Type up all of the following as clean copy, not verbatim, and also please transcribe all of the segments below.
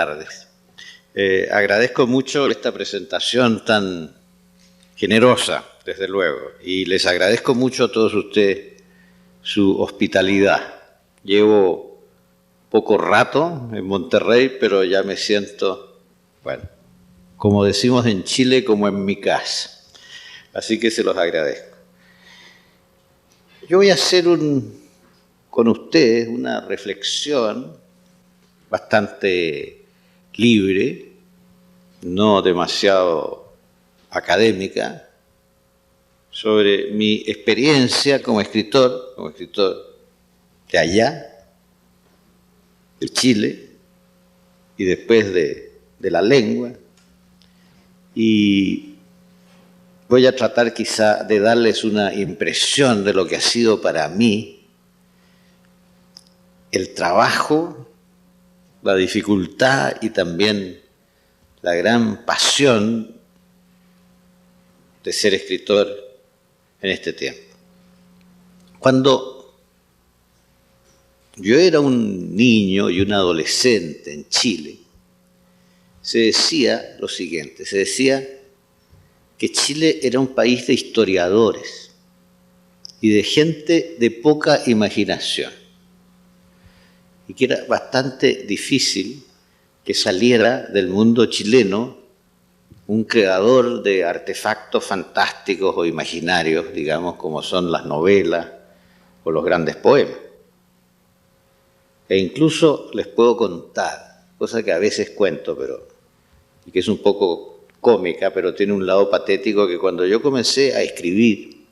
tardes. Agradezco mucho esta presentación tan generosa, desde luego, y les agradezco mucho a todos ustedes su hospitalidad. Llevo poco rato en Monterrey, pero ya me siento, bueno, como decimos en Chile, como en mi casa. Así que se los agradezco. Yo voy a hacer con ustedes una reflexión bastante libre, no demasiado académica, sobre mi experiencia como escritor de allá, de Chile, y después de la lengua. Y voy a tratar quizá de darles una impresión de lo que ha sido para mí el trabajo, la dificultad y también la gran pasión de ser escritor en este tiempo. Cuando yo era un niño y un adolescente en Chile, se decía lo siguiente, se decía que Chile era un país de historiadores y de gente de poca imaginación, y que era bastante difícil que saliera del mundo chileno un creador de artefactos fantásticos o imaginarios, digamos, como son las novelas o los grandes poemas. E incluso les puedo contar, cosa que a veces cuento, y que es un poco cómica, pero tiene un lado patético, que cuando yo comencé a escribir,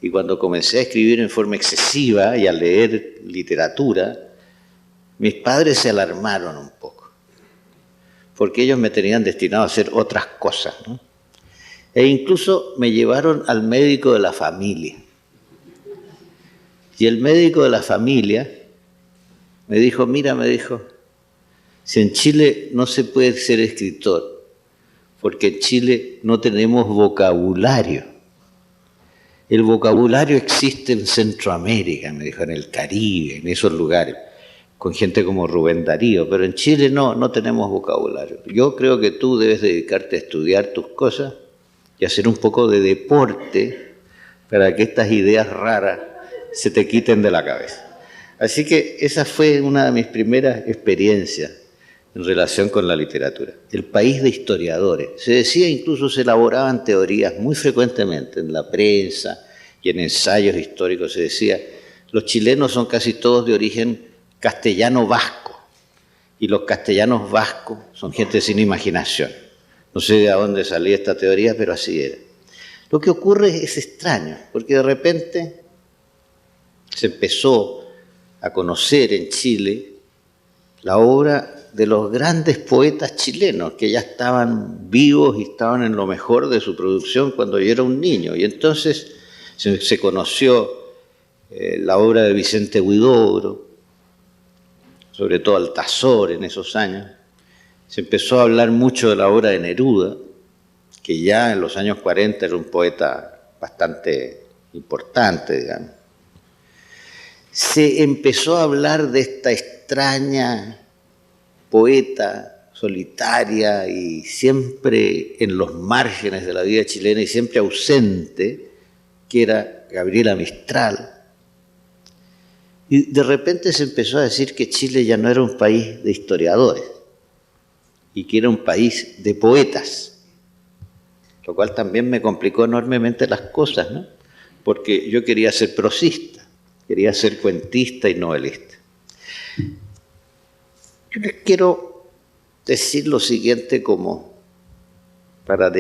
y cuando comencé a escribir en forma excesiva y a leer literatura, mis padres se alarmaron un poco, porque ellos me tenían destinado a hacer otras cosas, ¿no? E incluso me llevaron al médico de la familia. Y el médico de la familia me dijo, mira, si en Chile no se puede ser escritor, porque en Chile no tenemos vocabulario. El vocabulario existe en Centroamérica, me dijo, en el Caribe, en esos lugares, con gente como Rubén Darío, pero en Chile no tenemos vocabulario. Yo creo que tú debes dedicarte a estudiar tus cosas y hacer un poco de deporte para que estas ideas raras se te quiten de la cabeza. Así que esa fue una de mis primeras experiencias en relación con la literatura. El país de historiadores. Se decía, incluso se elaboraban teorías muy frecuentemente en la prensa y en ensayos históricos. Se decía, los chilenos son casi todos de origen castellano-vasco, y los castellanos vascos son gente sin imaginación. No sé de dónde salía esta teoría, pero así era. Lo que ocurre es extraño, porque de repente se empezó a conocer en Chile la obra de los grandes poetas chilenos, que ya estaban vivos y estaban en lo mejor de su producción cuando yo era un niño. Y entonces se conoció la obra de Vicente Huidobro, sobre todo Altazor en esos años. Se empezó a hablar mucho de la obra de Neruda, que ya en los años 40 era un poeta bastante importante, digamos. Se empezó a hablar de esta extraña poeta solitaria y siempre en los márgenes de la vida chilena y siempre ausente, que era Gabriela Mistral. Y de repente se empezó a decir que Chile ya no era un país de historiadores y que era un país de poetas, lo cual también me complicó enormemente las cosas, ¿no? Porque yo quería ser prosista, quería ser cuentista y novelista. Yo les quiero decir lo siguiente como para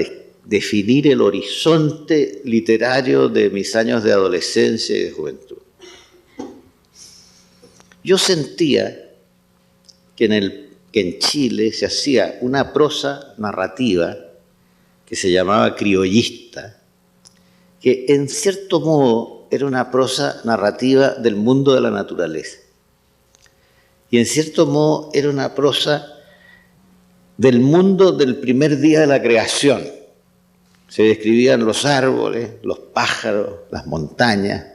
definir el horizonte literario de mis años de adolescencia y de juventud. Yo sentía que en Chile se hacía una prosa narrativa que se llamaba criollista, que en cierto modo era una prosa narrativa del mundo de la naturaleza. Y en cierto modo era una prosa del mundo del primer día de la creación. Se describían los árboles, los pájaros, las montañas,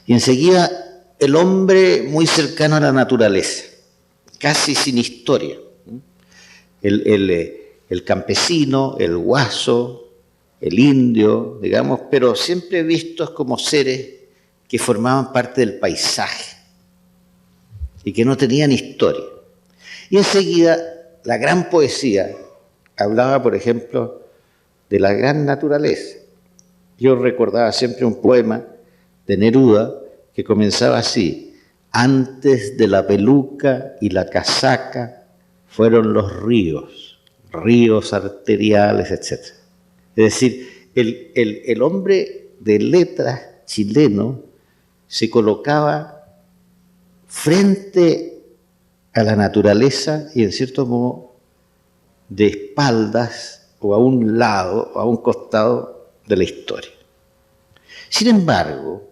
y enseguida el hombre muy cercano a la naturaleza, casi sin historia. el campesino, el guaso, el indio, digamos, pero siempre vistos como seres que formaban parte del paisaje y que no tenían historia. Y enseguida la gran poesía hablaba, por ejemplo, de la gran naturaleza. Yo recordaba siempre un poema de Neruda que comenzaba así: antes de la peluca y la casaca fueron los ríos, ríos arteriales, etc. Es decir, el hombre de letras chileno se colocaba frente a la naturaleza y en cierto modo de espaldas o a un lado o a un costado de la historia. Sin embargo,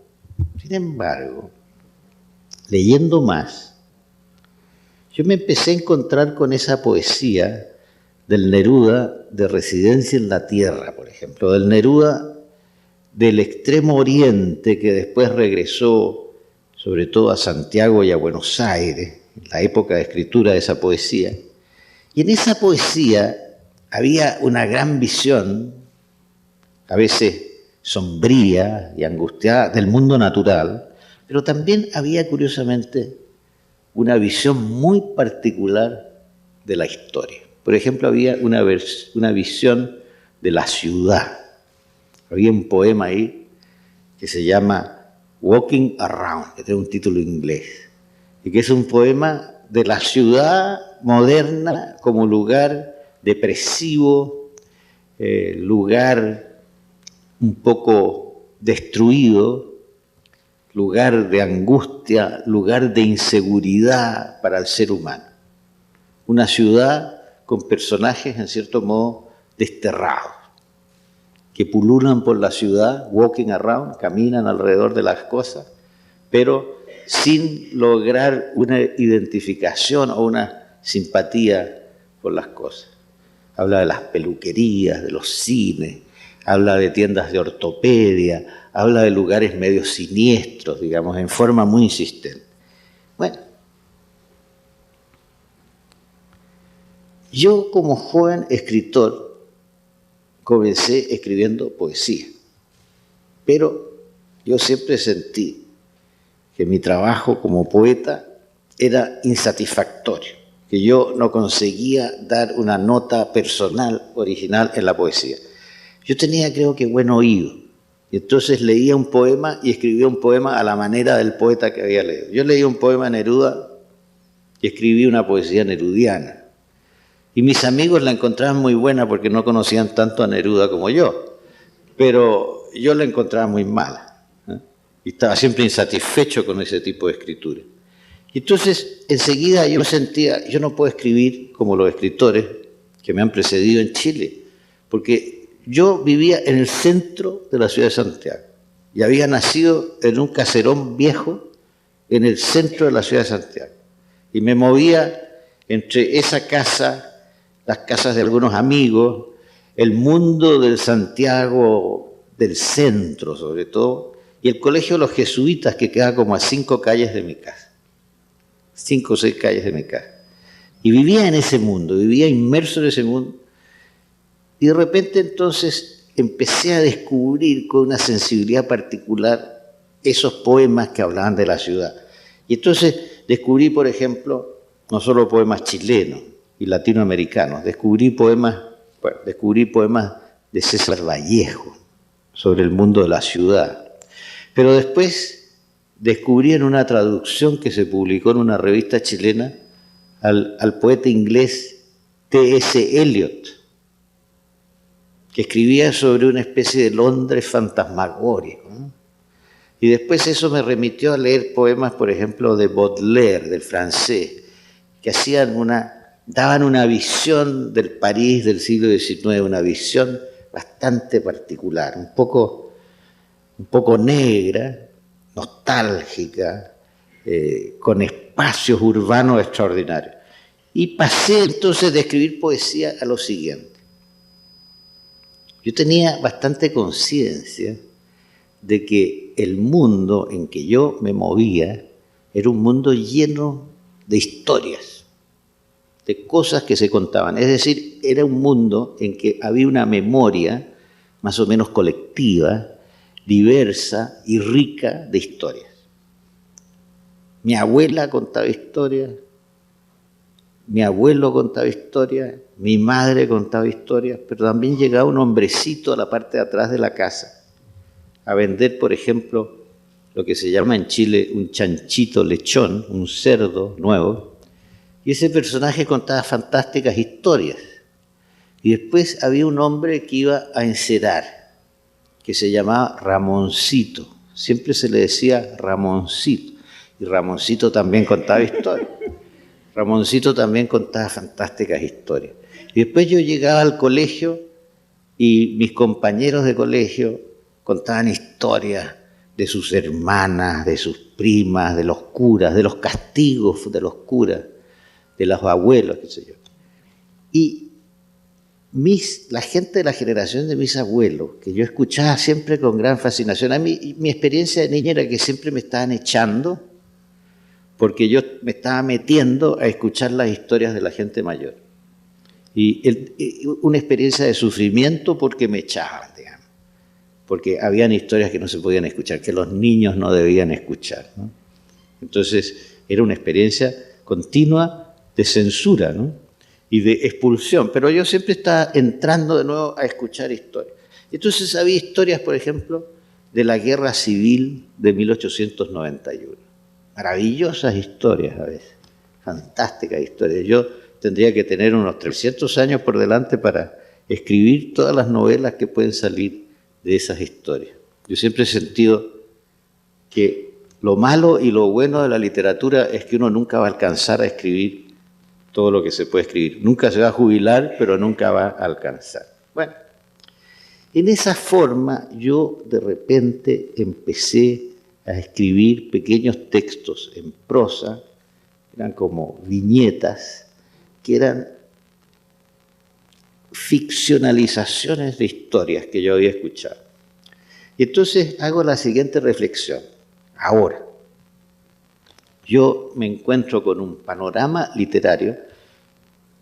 leyendo más, yo me empecé a encontrar con esa poesía del Neruda de Residencia en la Tierra, por ejemplo, del Neruda del Extremo Oriente, que después regresó sobre todo a Santiago y a Buenos Aires, en la época de escritura de esa poesía. Y en esa poesía había una gran visión, a veces sombría y angustiada, del mundo natural, pero también había, curiosamente, una visión muy particular de la historia. Por ejemplo, había una visión de la ciudad. Había un poema ahí que se llama Walking Around, que tiene un título inglés, y que es un poema de la ciudad moderna como lugar depresivo, lugar un poco destruido, lugar de angustia, lugar de inseguridad para el ser humano. Una ciudad con personajes, en cierto modo, desterrados, que pululan por la ciudad, walking around, caminan alrededor de las cosas, pero sin lograr una identificación o una simpatía por las cosas. Habla de las peluquerías, de los cines, habla de tiendas de ortopedia, habla de lugares medio siniestros, digamos, en forma muy insistente. Bueno, yo como joven escritor comencé escribiendo poesía, pero yo siempre sentí que mi trabajo como poeta era insatisfactorio, que yo no conseguía dar una nota personal, original en la poesía. Yo tenía, creo que, buen oído, y entonces leía un poema y escribía un poema a la manera del poeta que había leído. Yo leía un poema de Neruda y escribí una poesía nerudiana. Y mis amigos la encontraban muy buena porque no conocían tanto a Neruda como yo, pero yo la encontraba muy mala, ¿eh? Y estaba siempre insatisfecho con ese tipo de escritura. Y entonces, enseguida yo sentía, yo no puedo escribir como los escritores que me han precedido en Chile, porque yo vivía en el centro de la ciudad de Santiago y había nacido en un caserón viejo en el centro de la ciudad de Santiago. Y me movía entre esa casa, las casas de algunos amigos, el mundo del Santiago del centro sobre todo, y el colegio de los jesuitas que queda como a 5 calles de mi casa, 5 o 6 calles de mi casa. Y vivía en ese mundo, vivía inmerso en ese mundo, y de repente entonces empecé a descubrir con una sensibilidad particular esos poemas que hablaban de la ciudad. Y entonces descubrí, por ejemplo, no solo poemas chilenos y latinoamericanos, descubrí poemas de César Vallejo sobre el mundo de la ciudad. Pero después descubrí en una traducción que se publicó en una revista chilena al poeta inglés T.S. Eliot, que escribía sobre una especie de Londres fantasmagórico, ¿no? Y después eso me remitió a leer poemas, por ejemplo, de Baudelaire, del francés, que daban una visión del París del siglo XIX, una visión bastante particular, un poco negra, nostálgica, con espacios urbanos extraordinarios. Y pasé entonces de escribir poesía a lo siguiente. Yo tenía bastante conciencia de que el mundo en que yo me movía era un mundo lleno de historias. de cosas que se contaban. Es decir, era un mundo en que había una memoria más o menos colectiva, diversa y rica de historias. Mi abuela contaba historias, mi abuelo contaba historias, mi madre contaba historias, pero también llegaba un hombrecito a la parte de atrás de la casa a vender, por ejemplo, lo que se llama en Chile un chanchito lechón, un cerdo nuevo, y ese personaje contaba fantásticas historias. Y después había un hombre que iba a encerar, que se llamaba Ramoncito. Siempre se le decía Ramoncito. Y Ramoncito también contaba historias. Ramoncito también contaba fantásticas historias. Y después yo llegaba al colegio y mis compañeros de colegio contaban historias de sus hermanas, de sus primas, de los curas, de los castigos de los curas, de los abuelos, qué sé yo. Y la gente de la generación de mis abuelos, que yo escuchaba siempre con gran fascinación, a mí mi experiencia de niña era que siempre me estaban echando porque yo me estaba metiendo a escuchar las historias de la gente mayor. Y una experiencia de sufrimiento porque me echaban, digamos, porque habían historias que no se podían escuchar, que los niños no debían escuchar, ¿no? Entonces era una experiencia continua de censura, ¿no? Y de expulsión, pero yo siempre estaba entrando de nuevo a escuchar historias. Entonces había historias, por ejemplo, de la Guerra Civil de 1891. Maravillosas historias a veces, fantásticas historias. Yo tendría que tener unos 300 años por delante para escribir todas las novelas que pueden salir de esas historias. Yo siempre he sentido que lo malo y lo bueno de la literatura es que uno nunca va a alcanzar a escribir todo lo que se puede escribir. Nunca se va a jubilar, pero nunca va a alcanzar. Bueno, en esa forma yo de repente empecé a escribir pequeños textos en prosa, eran como viñetas, que eran ficcionalizaciones de historias que yo había escuchado. Y entonces hago la siguiente reflexión. Ahora, yo me encuentro con un panorama literario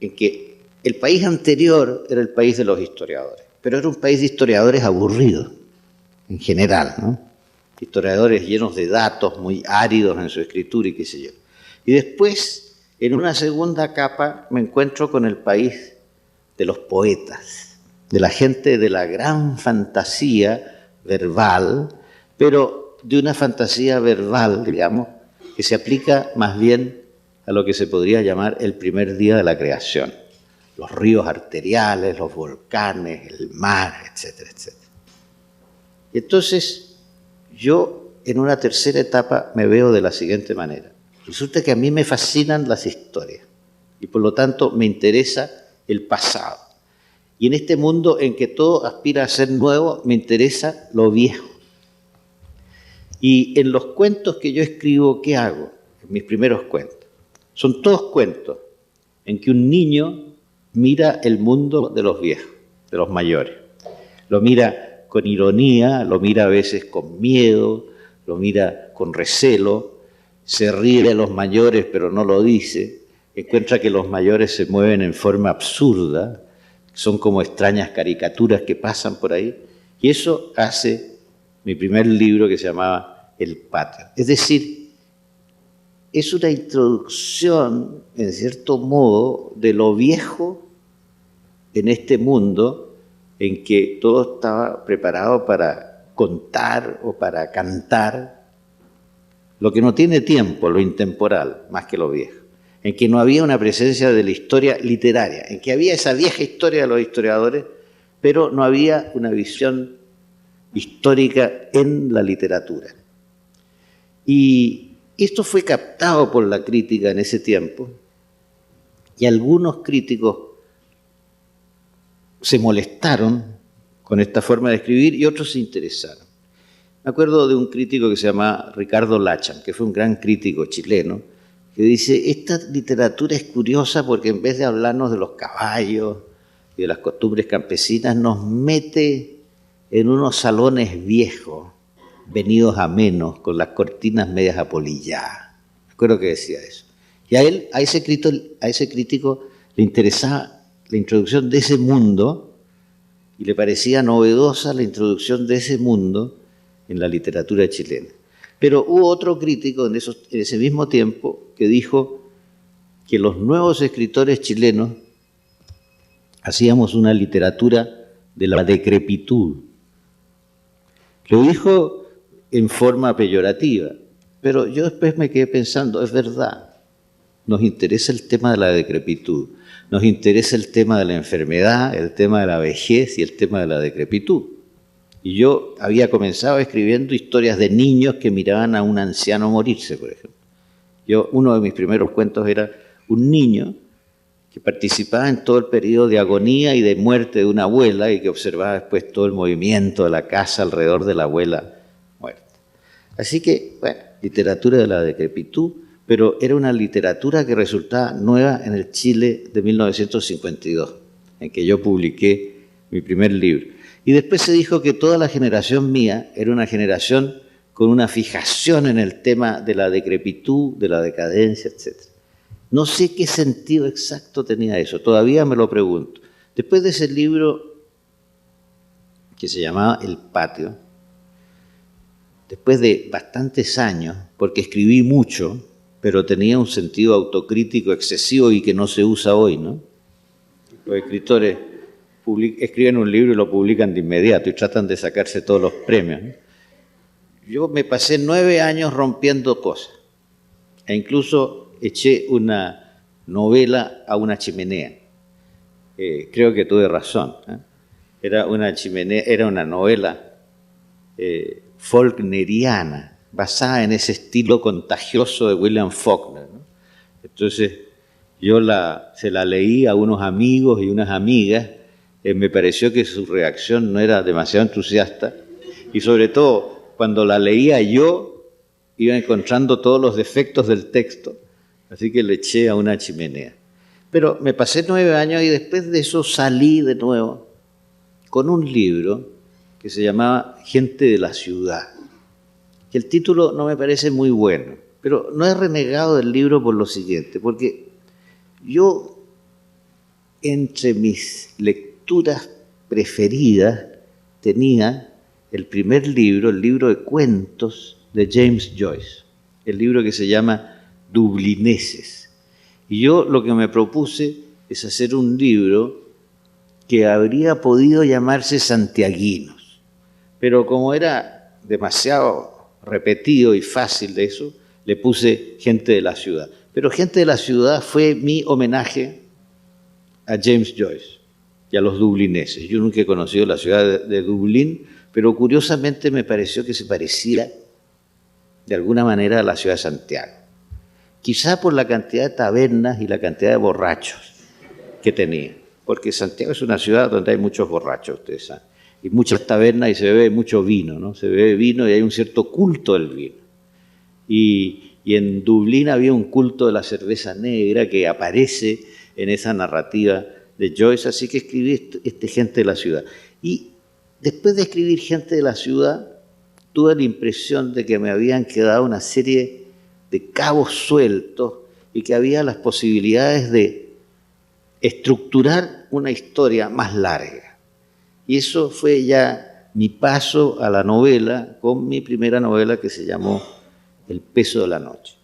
en que el país anterior era el país de los historiadores, pero era un país de historiadores aburridos, en general, ¿no? Historiadores llenos de datos, muy áridos en su escritura y qué sé yo. Y después, en una segunda capa, me encuentro con el país de los poetas, de la gente de la gran fantasía verbal, pero de una fantasía verbal, digamos, que se aplica más bien a lo que se podría llamar el primer día de la creación. Los ríos arteriales, los volcanes, el mar, etcétera, etcétera. Y entonces, yo en una tercera etapa me veo de la siguiente manera. Resulta que a mí me fascinan las historias y por lo tanto me interesa el pasado. Y en este mundo en que todo aspira a ser nuevo, me interesa lo viejo. Y en los cuentos que yo escribo, ¿qué hago? En mis primeros cuentos. Son todos cuentos en que un niño mira el mundo de los viejos, de los mayores. Lo mira con ironía, lo mira a veces con miedo, lo mira con recelo, se ríe de los mayores pero no lo dice, encuentra que los mayores se mueven en forma absurda, son como extrañas caricaturas que pasan por ahí, y eso hace mi primer libro que se llamaba El patio. Es decir, es una introducción, en cierto modo, de lo viejo en este mundo en que todo estaba preparado para contar o para cantar lo que no tiene tiempo, lo intemporal, más que lo viejo. En que no había una presencia de la historia literaria, en que había esa vieja historia de los historiadores, pero no había una visión histórica en la literatura. Y esto fue captado por la crítica en ese tiempo, y algunos críticos se molestaron con esta forma de escribir y otros se interesaron. Me acuerdo de un crítico que se llama Ricardo Lachan, que fue un gran crítico chileno, que dice, esta literatura es curiosa porque en vez de hablarnos de los caballos y de las costumbres campesinas, nos mete en unos salones viejos, venidos a menos, con las cortinas medias apolilladas. Me acuerdo que decía eso. Y a ese crítico le interesaba la introducción de ese mundo y le parecía novedosa la introducción de ese mundo en la literatura chilena. Pero hubo otro crítico en ese mismo tiempo que dijo que los nuevos escritores chilenos hacíamos una literatura de la decrepitud. Lo dijo en forma peyorativa, pero yo después me quedé pensando, es verdad, nos interesa el tema de la decrepitud, nos interesa el tema de la enfermedad, el tema de la vejez y el tema de la decrepitud. Y yo había comenzado escribiendo historias de niños que miraban a un anciano morirse, por ejemplo. Uno de mis primeros cuentos era un niño que participaba en todo el periodo de agonía y de muerte de una abuela y que observaba después todo el movimiento de la casa alrededor de la abuela muerta. Así que, bueno, literatura de la decrepitud, pero era una literatura que resultaba nueva en el Chile de 1952, en que yo publiqué mi primer libro. Y después se dijo que toda la generación mía era una generación con una fijación en el tema de la decrepitud, de la decadencia, etc. No sé qué sentido exacto tenía eso, todavía me lo pregunto. Después de ese libro que se llamaba El Patio, después de bastantes años, porque escribí mucho, pero tenía un sentido autocrítico excesivo y que no se usa hoy, ¿no? Los escritores escriben un libro y lo publican de inmediato y tratan de sacarse todos los premios, ¿no? Yo me pasé 9 años rompiendo cosas e incluso eché una novela a una chimenea. Creo que tuve razón, ¿eh? Era una novela faulkneriana, basada en ese estilo contagioso de William Faulkner, ¿no? Entonces yo se la leí a unos amigos y unas amigas, me pareció que su reacción no era demasiado entusiasta y sobre todo cuando la leía yo iba encontrando todos los defectos del texto, así que le eché a una chimenea. Pero me pasé 9 años y después de eso salí de nuevo con un libro que se llamaba Gente de la Ciudad. El título no me parece muy bueno, pero no he renegado del libro por lo siguiente, porque yo, entre mis lecturas preferidas, tenía el primer libro, el libro de cuentos de James Joyce, el libro que se llama Dublineses. Y yo lo que me propuse es hacer un libro que habría podido llamarse Santiaguinos, pero como era demasiado repetido y fácil de eso, le puse Gente de la Ciudad. Pero Gente de la Ciudad fue mi homenaje a James Joyce y a los dublineses. Yo nunca he conocido la ciudad de Dublín, pero curiosamente me pareció que se pareciera de alguna manera a la ciudad de Santiago. Quizá por la cantidad de tabernas y la cantidad de borrachos que tenía, porque Santiago es una ciudad donde hay muchos borrachos, ustedes saben, y muchas tabernas y se bebe mucho vino, ¿no? Se bebe vino y hay un cierto culto del vino. Y en Dublín había un culto de la cerveza negra que aparece en esa narrativa de Joyce, así que escribí Gente de la Ciudad. Y después de escribir Gente de la Ciudad, tuve la impresión de que me habían quedado una serie de cabos sueltos y que había las posibilidades de estructurar una historia más larga. Y eso fue ya mi paso a la novela, con mi primera novela que se llamó El peso de la noche.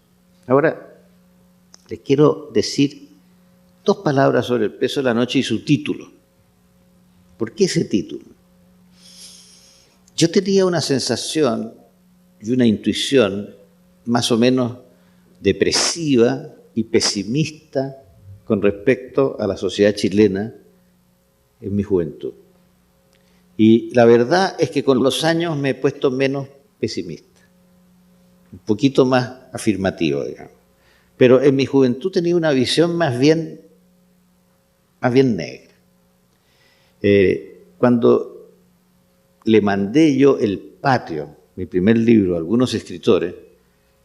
Ahora, les quiero decir 2 palabras sobre El peso de la noche y su título. ¿Por qué ese título? Yo tenía una sensación y una intuición más o menos depresiva y pesimista con respecto a la sociedad chilena en mi juventud. Y la verdad es que con los años me he puesto menos pesimista, un poquito más afirmativo, digamos. Pero en mi juventud tenía una visión más bien negra. Cuando le mandé yo El Patio, mi primer libro, a algunos escritores,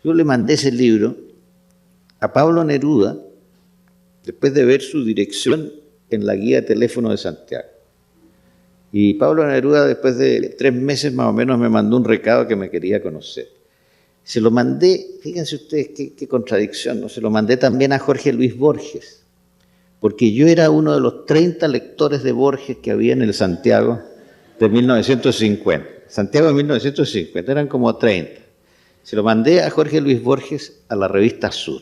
yo le mandé ese libro a Pablo Neruda después de ver su dirección en la guía de teléfono de Santiago. Y Pablo Neruda, después de 3 meses más o menos, me mandó un recado que me quería conocer. Se lo mandé, fíjense ustedes qué contradicción, ¿no? Se lo mandé también a Jorge Luis Borges, porque yo era uno de los 30 lectores de Borges que había en el Santiago de 1950. Santiago de 1950, eran como 30. Se lo mandé a Jorge Luis Borges a la revista Sur.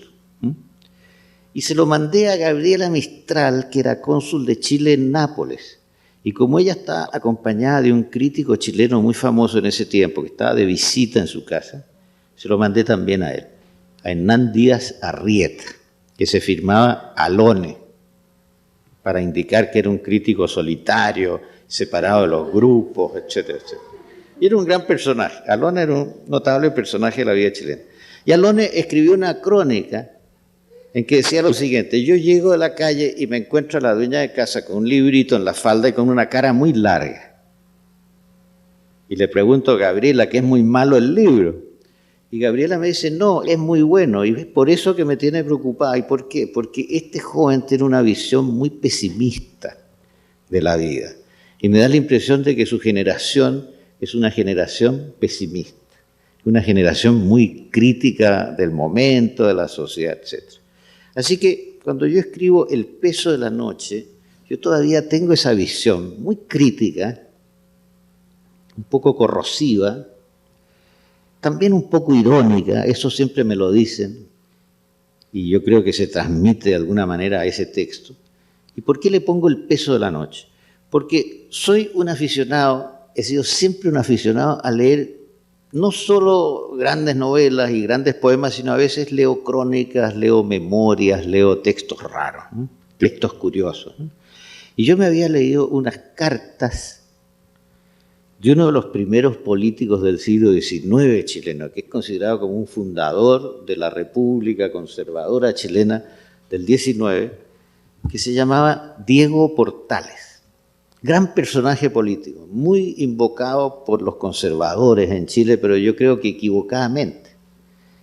Y se lo mandé a Gabriela Mistral, que era cónsul de Chile en Nápoles. Y como ella está acompañada de un crítico chileno muy famoso en ese tiempo, que estaba de visita en su casa, se lo mandé también a él, a Hernán Díaz Arrieta, que se firmaba Alone, para indicar que era un crítico solitario, separado de los grupos, etcétera, etcétera. Y era un gran personaje. Alone era un notable personaje de la vida chilena. Y Alone escribió una crónica en que decía lo siguiente: yo llego de la calle y me encuentro a la dueña de casa con un librito en la falda y con una cara muy larga. Y le pregunto a Gabriela que es muy malo el libro. Y Gabriela me dice, no, es muy bueno, y es por eso que me tiene preocupada. ¿Y por qué? Porque este joven tiene una visión muy pesimista de la vida. Y me da la impresión de que su generación es una generación pesimista, una generación muy crítica del momento, de la sociedad, etc. Así que cuando yo escribo El peso de la noche, yo todavía tengo esa visión muy crítica, un poco corrosiva, también un poco irónica, eso siempre me lo dicen, y yo creo que se transmite de alguna manera a ese texto. ¿Y por qué le pongo El peso de la noche? Porque soy un aficionado, he sido siempre un aficionado a leer no solo grandes novelas y grandes poemas, sino a veces leo crónicas, leo memorias, leo textos raros, ¿no? Textos curiosos, ¿no? Y yo me había leído unas cartas de uno de los primeros políticos del siglo XIX chileno, que es considerado como un fundador de la República Conservadora Chilena del XIX, que se llamaba Diego Portales. Gran personaje político, muy invocado por los conservadores en Chile, pero yo creo que equivocadamente.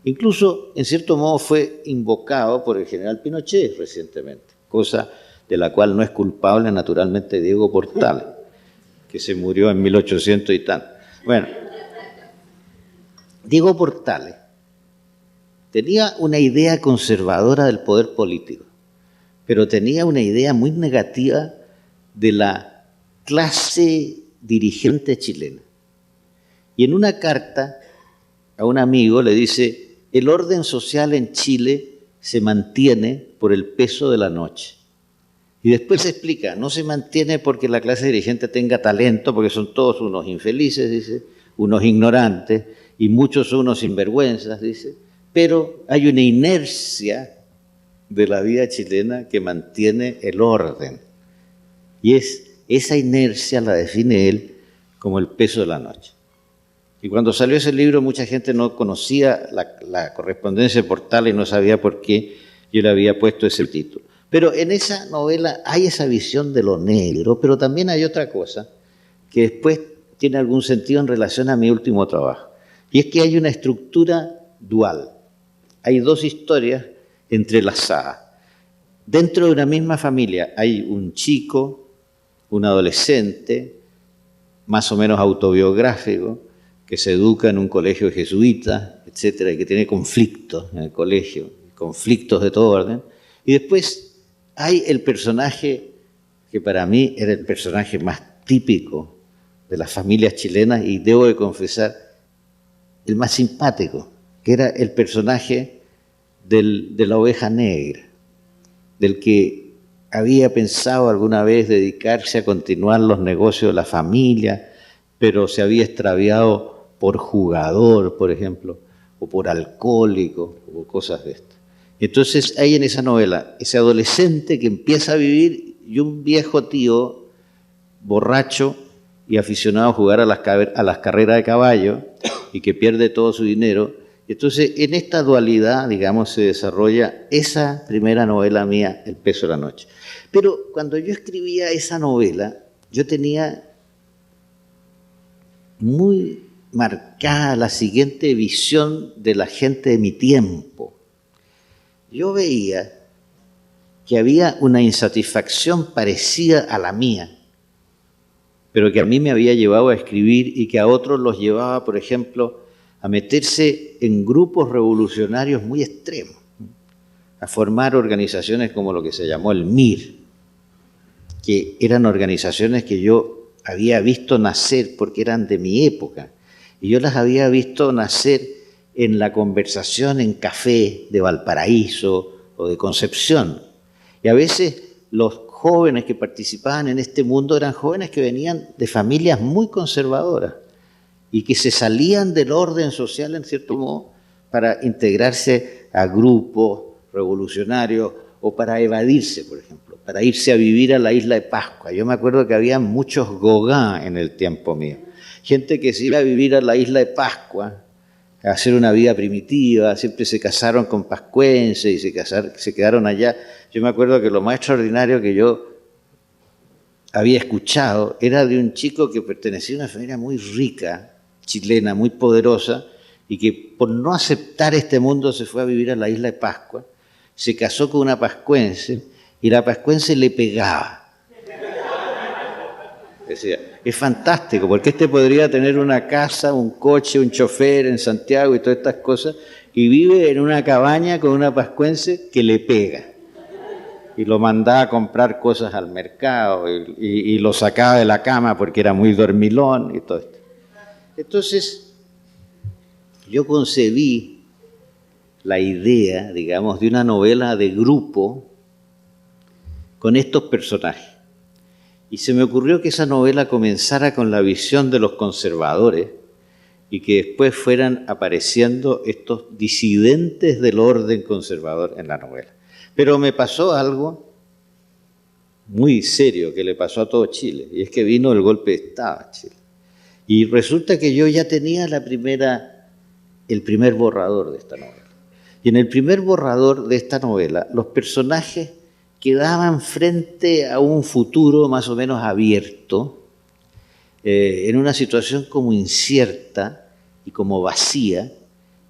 Incluso, en cierto modo, fue invocado por el general Pinochet recientemente, cosa de la cual no es culpable naturalmente Diego Portales, que se murió en 1800 y tanto. Bueno, Diego Portales tenía una idea conservadora del poder político, pero tenía una idea muy negativa de la clase dirigente chilena. Y en una carta a un amigo le dice, el orden social en Chile se mantiene por el peso de la noche. Y después se explica, no se mantiene porque la clase dirigente tenga talento, porque son todos unos infelices, dice, unos ignorantes, y muchos son unos sinvergüenzas, dice, pero hay una inercia de la vida chilena que mantiene el orden. Y esa inercia la define él como el peso de la noche. Y cuando salió ese libro, mucha gente no conocía la correspondencia de Portales y no sabía por qué yo le había puesto ese título. Pero en esa novela hay esa visión de lo negro, pero también hay otra cosa que después tiene algún sentido en relación a mi último trabajo. Y es que hay una estructura dual. Hay dos historias entrelazadas. Dentro de una misma familia hay un chico, un adolescente, más o menos autobiográfico, que se educa en un colegio jesuita, etcétera, y que tiene conflictos en el colegio, conflictos de todo orden. Y después hay el personaje que para mí era el personaje más típico de las familias chilenas y debo de confesar, el más simpático, que era el personaje de la oveja negra, del que había pensado alguna vez dedicarse a continuar los negocios de la familia, pero se había extraviado por jugador, por ejemplo, o por alcohólico, o cosas de estas. Entonces hay en esa novela ese adolescente que empieza a vivir y un viejo tío borracho y aficionado a jugar a las carreras de caballo y que pierde todo su dinero. Entonces en esta dualidad, digamos, se desarrolla esa primera novela mía, El peso de la noche. Pero cuando yo escribía esa novela, yo tenía muy marcada la siguiente visión de la gente de mi tiempo. Yo veía que había una insatisfacción parecida a la mía, pero que a mí me había llevado a escribir y que a otros los llevaba, por ejemplo, a meterse en grupos revolucionarios muy extremos, a formar organizaciones como lo que se llamó el MIR, que eran organizaciones que yo había visto nacer porque eran de mi época, y yo las había visto nacer en la conversación en café de Valparaíso o de Concepción. Y a veces los jóvenes que participaban en este mundo eran jóvenes que venían de familias muy conservadoras y que se salían del orden social, en cierto modo, para integrarse a grupos revolucionarios o para evadirse, por ejemplo, para irse a vivir a la isla de Pascua. Yo me acuerdo que había muchos Gauguin en el tiempo mío, gente que se iba a vivir a la isla de Pascua, a hacer una vida primitiva, siempre se casaron con pascuenses y se quedaron allá. Yo me acuerdo que lo más extraordinario que yo había escuchado era de un chico que pertenecía a una familia muy rica, chilena, muy poderosa, y que por no aceptar este mundo se fue a vivir a la isla de Pascua, se casó con una pascuense y la pascuense le pegaba. Decía, es fantástico, porque este podría tener una casa, un coche, un chofer en Santiago y todas estas cosas, y vive en una cabaña con una pascuense que le pega. Y lo mandaba a comprar cosas al mercado y lo sacaba de la cama porque era muy dormilón y todo esto. Entonces, yo concebí la idea, digamos, de una novela de grupo con estos personajes. Y se me ocurrió que esa novela comenzara con la visión de los conservadores y que después fueran apareciendo estos disidentes del orden conservador en la novela. Pero me pasó algo muy serio que le pasó a todo Chile, y es que vino el golpe de Estado a Chile. Y resulta que yo ya tenía el primer borrador de esta novela. Y en el primer borrador de esta novela, los personajes quedaban frente a un futuro más o menos abierto, en una situación como incierta y como vacía.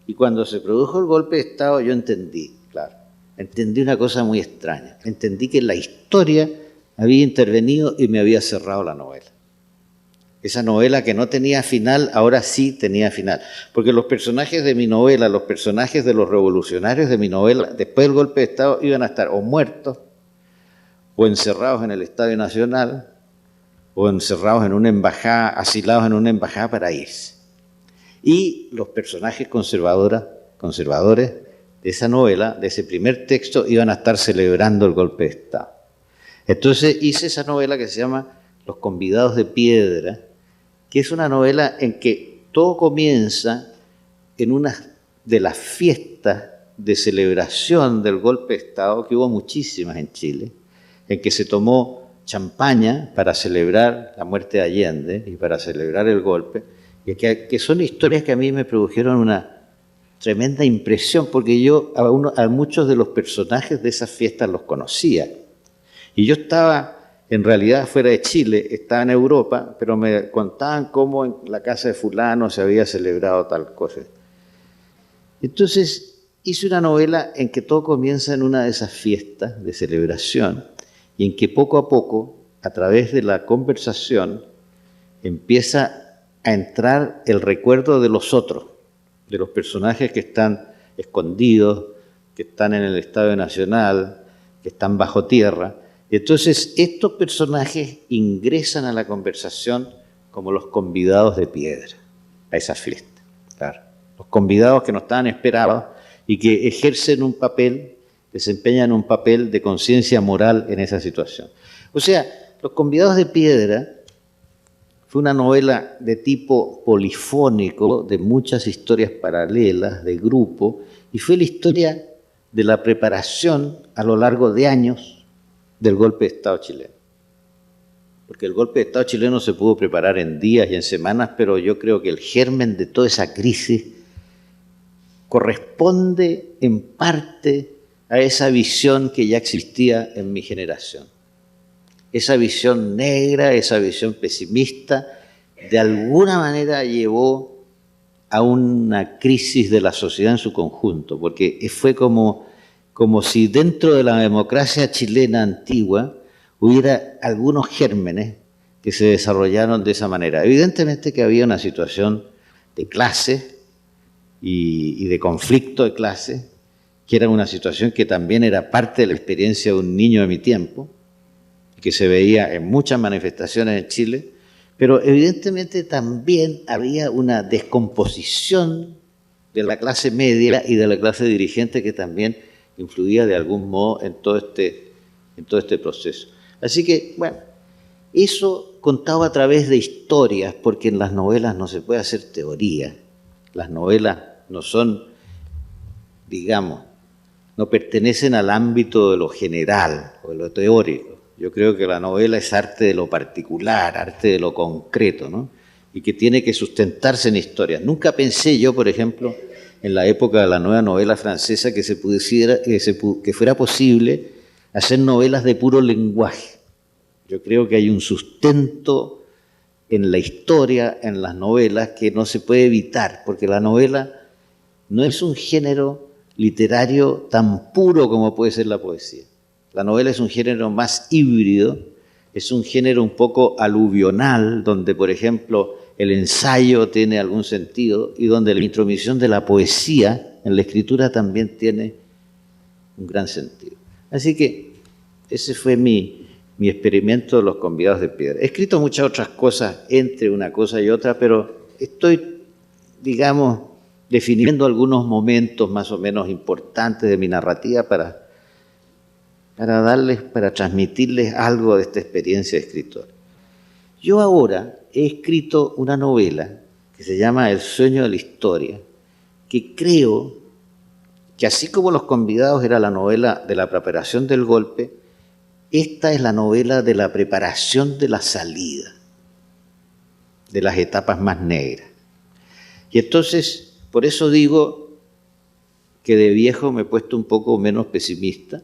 Y cuando se produjo el golpe de Estado yo entendí, claro, entendí una cosa muy extraña. Entendí que la historia había intervenido y me había cerrado la novela. Esa novela que no tenía final, ahora sí tenía final. Porque los personajes de mi novela, los personajes de los revolucionarios de mi novela, después del golpe de Estado, iban a estar o muertos, o encerrados en el Estadio Nacional, o encerrados en una embajada, asilados en una embajada para irse. Y los personajes conservadores de esa novela, de ese primer texto, iban a estar celebrando el golpe de Estado. Entonces hice esa novela que se llama Los convidados de piedra, que es una novela en que todo comienza en una de las fiestas de celebración del golpe de Estado, que hubo muchísimas en Chile, en que se tomó champaña para celebrar la muerte de Allende y para celebrar el golpe, y que son historias que a mí me produjeron una tremenda impresión, porque yo a muchos de los personajes de esas fiestas los conocía. Y yo estaba, en realidad, fuera de Chile, estaba en Europa, pero me contaban cómo en la casa de fulano se había celebrado tal cosa. Entonces hice una novela en que todo comienza en una de esas fiestas de celebración y en que poco a poco, a través de la conversación, empieza a entrar el recuerdo de los otros, de los personajes que están escondidos, que están en el Estadio Nacional, que están bajo tierra. Y entonces estos personajes ingresan a la conversación como los convidados de piedra a esa fiesta. Claro. Los convidados que no estaban esperados y que ejercen un papel, desempeñan un papel de conciencia moral en esa situación. O sea, Los convidados de piedra fue una novela de tipo polifónico, de muchas historias paralelas, de grupo, y fue la historia de la preparación a lo largo de años del golpe de Estado chileno. Porque el golpe de Estado chileno se pudo preparar en días y en semanas, pero yo creo que el germen de toda esa crisis corresponde en parte a esa visión que ya existía en mi generación. Esa visión negra, esa visión pesimista, de alguna manera llevó a una crisis de la sociedad en su conjunto, porque fue como si dentro de la democracia chilena antigua hubiera algunos gérmenes que se desarrollaron de esa manera. Evidentemente que había una situación de clase y de conflicto de clase que era una situación que también era parte de la experiencia de un niño de mi tiempo, que se veía en muchas manifestaciones en Chile, pero evidentemente también había una descomposición de la clase media y de la clase dirigente que también influía de algún modo en todo este proceso. Así que, bueno, eso contado a través de historias, porque en las novelas no se puede hacer teoría. Las novelas no son, digamos, no pertenecen al ámbito de lo general o de lo teórico. Yo creo que la novela es arte de lo particular, arte de lo concreto, ¿no? Y que tiene que sustentarse en historias. Nunca pensé yo, por ejemplo, en la época de la nueva novela francesa, que fuera posible hacer novelas de puro lenguaje. Yo creo que hay un sustento en la historia, en las novelas, que no se puede evitar, porque la novela no es un género literario tan puro como puede ser la poesía. La novela es un género más híbrido, es un género un poco aluvional, donde, por ejemplo, el ensayo tiene algún sentido y donde la intromisión de la poesía en la escritura también tiene un gran sentido. Así que ese fue mi experimento de Los convidados de piedra. He escrito muchas otras cosas entre una cosa y otra, pero estoy, digamos, definiendo algunos momentos más o menos importantes de mi narrativa para transmitirles algo de esta experiencia de escritor. Yo ahora he escrito una novela que se llama El sueño de la historia, que creo que así como Los convidados era la novela de la preparación del golpe, esta es la novela de la preparación de la salida, de las etapas más negras. Y entonces, por eso digo que de viejo me he puesto un poco menos pesimista,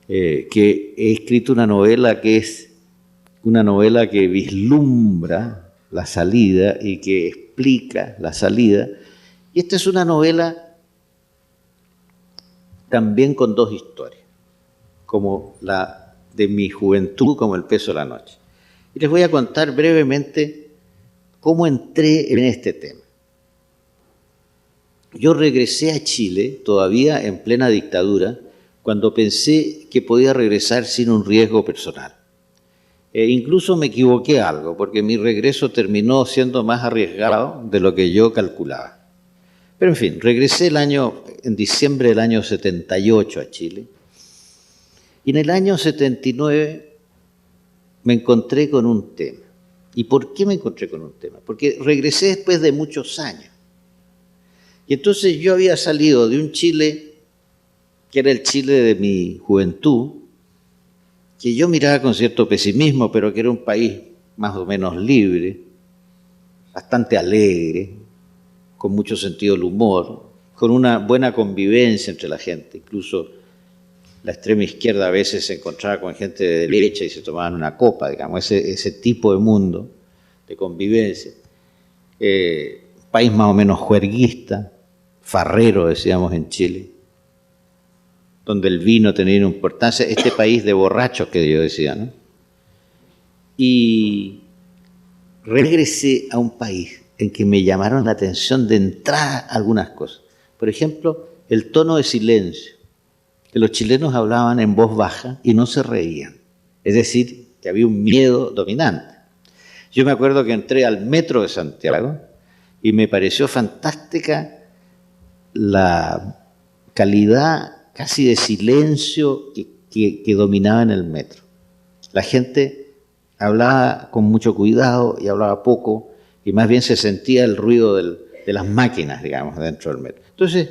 que he escrito una novela que es una novela que vislumbra la salida y que explica la salida. Y esta es una novela también con dos historias, como la de mi juventud, como El peso de la noche. Y les voy a contar brevemente cómo entré en este tema. Yo regresé a Chile, todavía en plena dictadura, cuando pensé que podía regresar sin un riesgo personal. Incluso me equivoqué algo, porque mi regreso terminó siendo más arriesgado de lo que yo calculaba. Pero en fin, regresé en diciembre del año 78 a Chile, y en el año 79 me encontré con un tema. ¿Y por qué me encontré con un tema? Porque regresé después de muchos años. Y entonces yo había salido de un Chile que era el Chile de mi juventud, que yo miraba con cierto pesimismo, pero que era un país más o menos libre, bastante alegre, con mucho sentido del humor, con una buena convivencia entre la gente. Incluso la extrema izquierda a veces se encontraba con gente de derecha y se tomaban una copa, digamos, ese tipo de mundo de convivencia. País más o menos juerguista, farrero, decíamos en Chile, donde el vino tenía una importancia, este país de borrachos que yo decía, ¿no? Y regresé a un país en que me llamaron la atención de entrada algunas cosas. Por ejemplo, el tono de silencio, que los chilenos hablaban en voz baja y no se reían. Es decir, que había un miedo dominante. Yo me acuerdo que entré al metro de Santiago y me pareció fantástica la calidad casi de silencio que dominaba en el metro. La gente hablaba con mucho cuidado y hablaba poco, y más bien se sentía el ruido de las máquinas, digamos, dentro del metro. Entonces,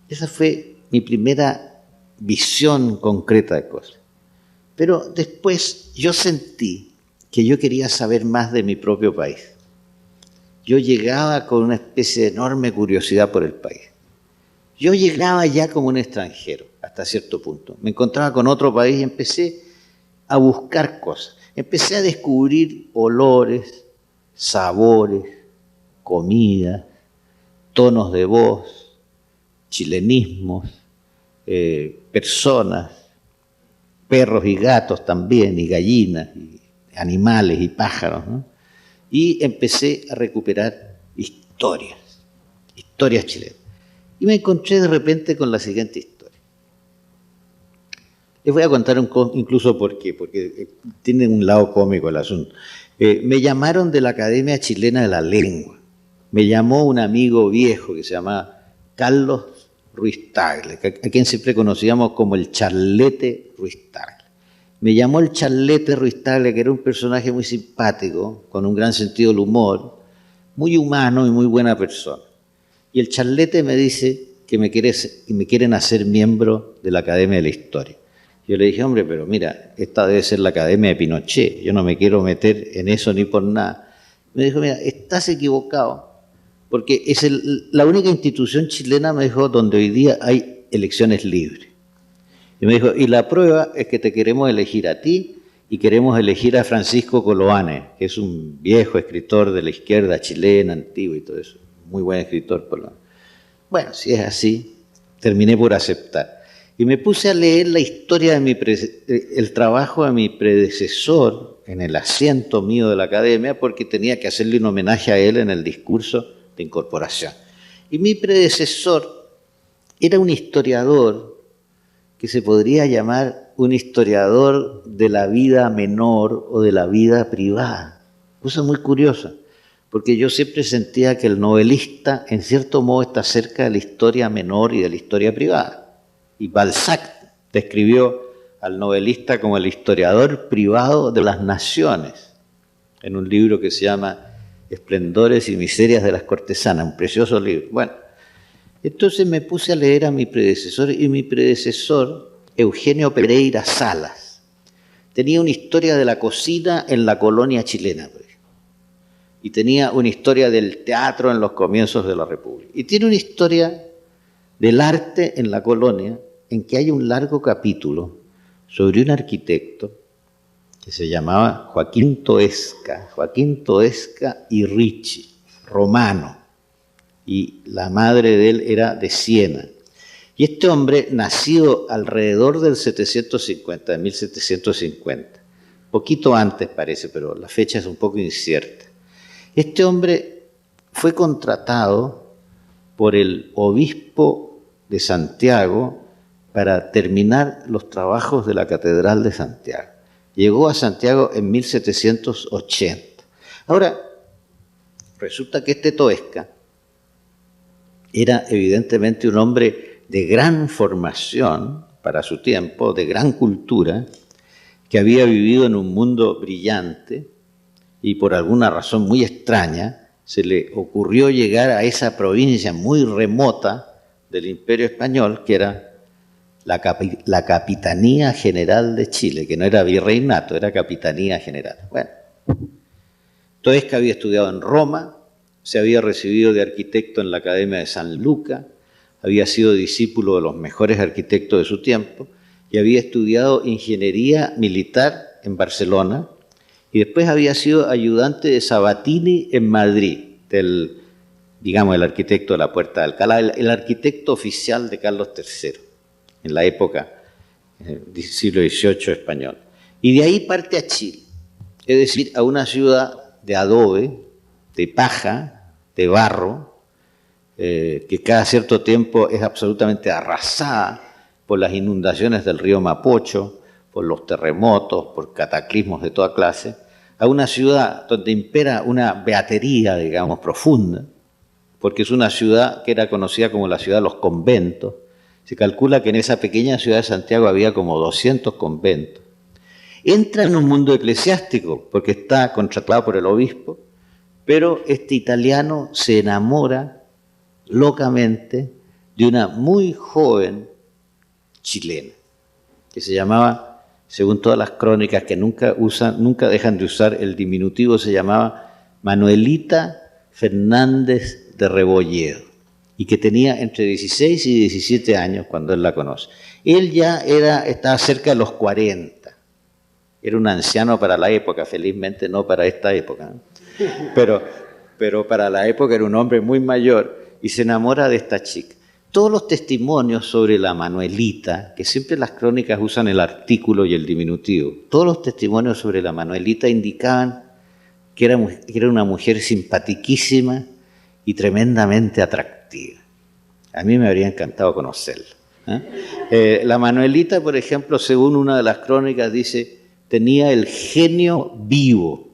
esa fue mi primera visión concreta de cosas. Pero después yo sentí que yo quería saber más de mi propio país. Yo llegaba con una especie de enorme curiosidad por el país. Yo llegaba ya como un extranjero, hasta cierto punto. Me encontraba con otro país y empecé a buscar cosas. Empecé a descubrir olores, sabores, comidas, tonos de voz, chilenismos, personas, perros y gatos también, y gallinas, y animales y pájaros, ¿no? Y empecé a recuperar historias chilenas. Y me encontré de repente con la siguiente historia. Les voy a contar incluso por qué, porque tiene un lado cómico el asunto. Me llamaron de la Academia Chilena de la Lengua. Me llamó un amigo viejo que se llama Carlos Ruiz Tagle, a quien siempre conocíamos como el Charlete Ruiz Tagle. Me llamó el Charlete Ruiz Tagle, que era un personaje muy simpático, con un gran sentido del humor, muy humano y muy buena persona. Y el Charlete me dice que me quieren hacer miembro de la Academia de la Historia. Yo le dije, hombre, pero mira, esta debe ser la Academia de Pinochet, yo no me quiero meter en eso ni por nada. Me dijo, mira, estás equivocado, porque es la única institución chilena, me dijo, donde hoy día hay elecciones libres. Y me dijo, y la prueba es que te queremos elegir a ti y queremos elegir a Francisco Coloane, que es un viejo escritor de la izquierda chilena, antiguo y todo eso. Muy buen escritor, por lo menos. Bueno, si es así, terminé por aceptar. Y me puse a leer la historia de el trabajo de mi predecesor en el asiento mío de la academia, porque tenía que hacerle un homenaje a él en el discurso de incorporación. Y mi predecesor era un historiador que se podría llamar un historiador de la vida menor o de la vida privada. Cosa muy curiosa, porque yo siempre sentía que el novelista en cierto modo está cerca de la historia menor y de la historia privada. Y Balzac describió al novelista como el historiador privado de las naciones, en un libro que se llama Esplendores y miserias de las cortesanas, un precioso libro. Bueno, entonces me puse a leer a mi predecesor, y mi predecesor, Eugenio Pereira Salas, tenía una historia de la cocina en la colonia chilena, y tenía una historia del teatro en los comienzos de la República, y tiene una historia del arte en la colonia, en que hay un largo capítulo sobre un arquitecto que se llamaba Joaquín Toesca y Ricci, romano, y la madre de él era de Siena. Y este hombre, nacido alrededor del 750, de 1750, poquito antes parece, pero la fecha es un poco incierta. Este hombre fue contratado por el obispo de Santiago para terminar los trabajos de la Catedral de Santiago. Llegó a Santiago en 1780. Ahora, resulta que este Toesca era evidentemente un hombre de gran formación para su tiempo, de gran cultura, que había vivido en un mundo brillante y por alguna razón muy extraña se le ocurrió llegar a esa provincia muy remota del Imperio Español, que era la Capitanía General de Chile, que no era virreinato, era Capitanía General. Bueno, Toesca había estudiado en Roma, se había recibido de arquitecto en la Academia de San Luca, había sido discípulo de los mejores arquitectos de su tiempo y había estudiado ingeniería militar en Barcelona y después había sido ayudante de Sabatini en Madrid, del arquitecto de la Puerta de Alcalá, el arquitecto oficial de Carlos III, en la época del siglo XVIII español. Y de ahí parte a Chile, es decir, a una ciudad de adobe, de paja, de barro, que cada cierto tiempo es absolutamente arrasada por las inundaciones del río Mapocho, por los terremotos, por cataclismos de toda clase, a una ciudad donde impera una beatería, digamos, profunda, porque es una ciudad que era conocida como la ciudad de los conventos. Se calcula que en esa pequeña ciudad de Santiago había como 200 conventos. Entra en un mundo eclesiástico, porque está contratado por el obispo, pero este italiano se enamora locamente de una muy joven chilena, que se llamaba, según todas las crónicas que nunca dejan de usar el diminutivo, se llamaba Manuelita Fernández de Rebolledo, y que tenía entre 16 y 17 años cuando él la conoce. Él ya estaba cerca de los 40, era un anciano para la época, felizmente no para esta época, ¿no? Pero para la época era un hombre muy mayor y se enamora de esta chica. Todos los testimonios sobre la Manuelita, que siempre las crónicas usan el artículo y el diminutivo, todos los testimonios sobre la Manuelita indicaban que era una mujer simpatiquísima y tremendamente atractiva. A mí me habría encantado conocerla. La Manuelita, por ejemplo, según una de las crónicas, dice, tenía el genio vivo,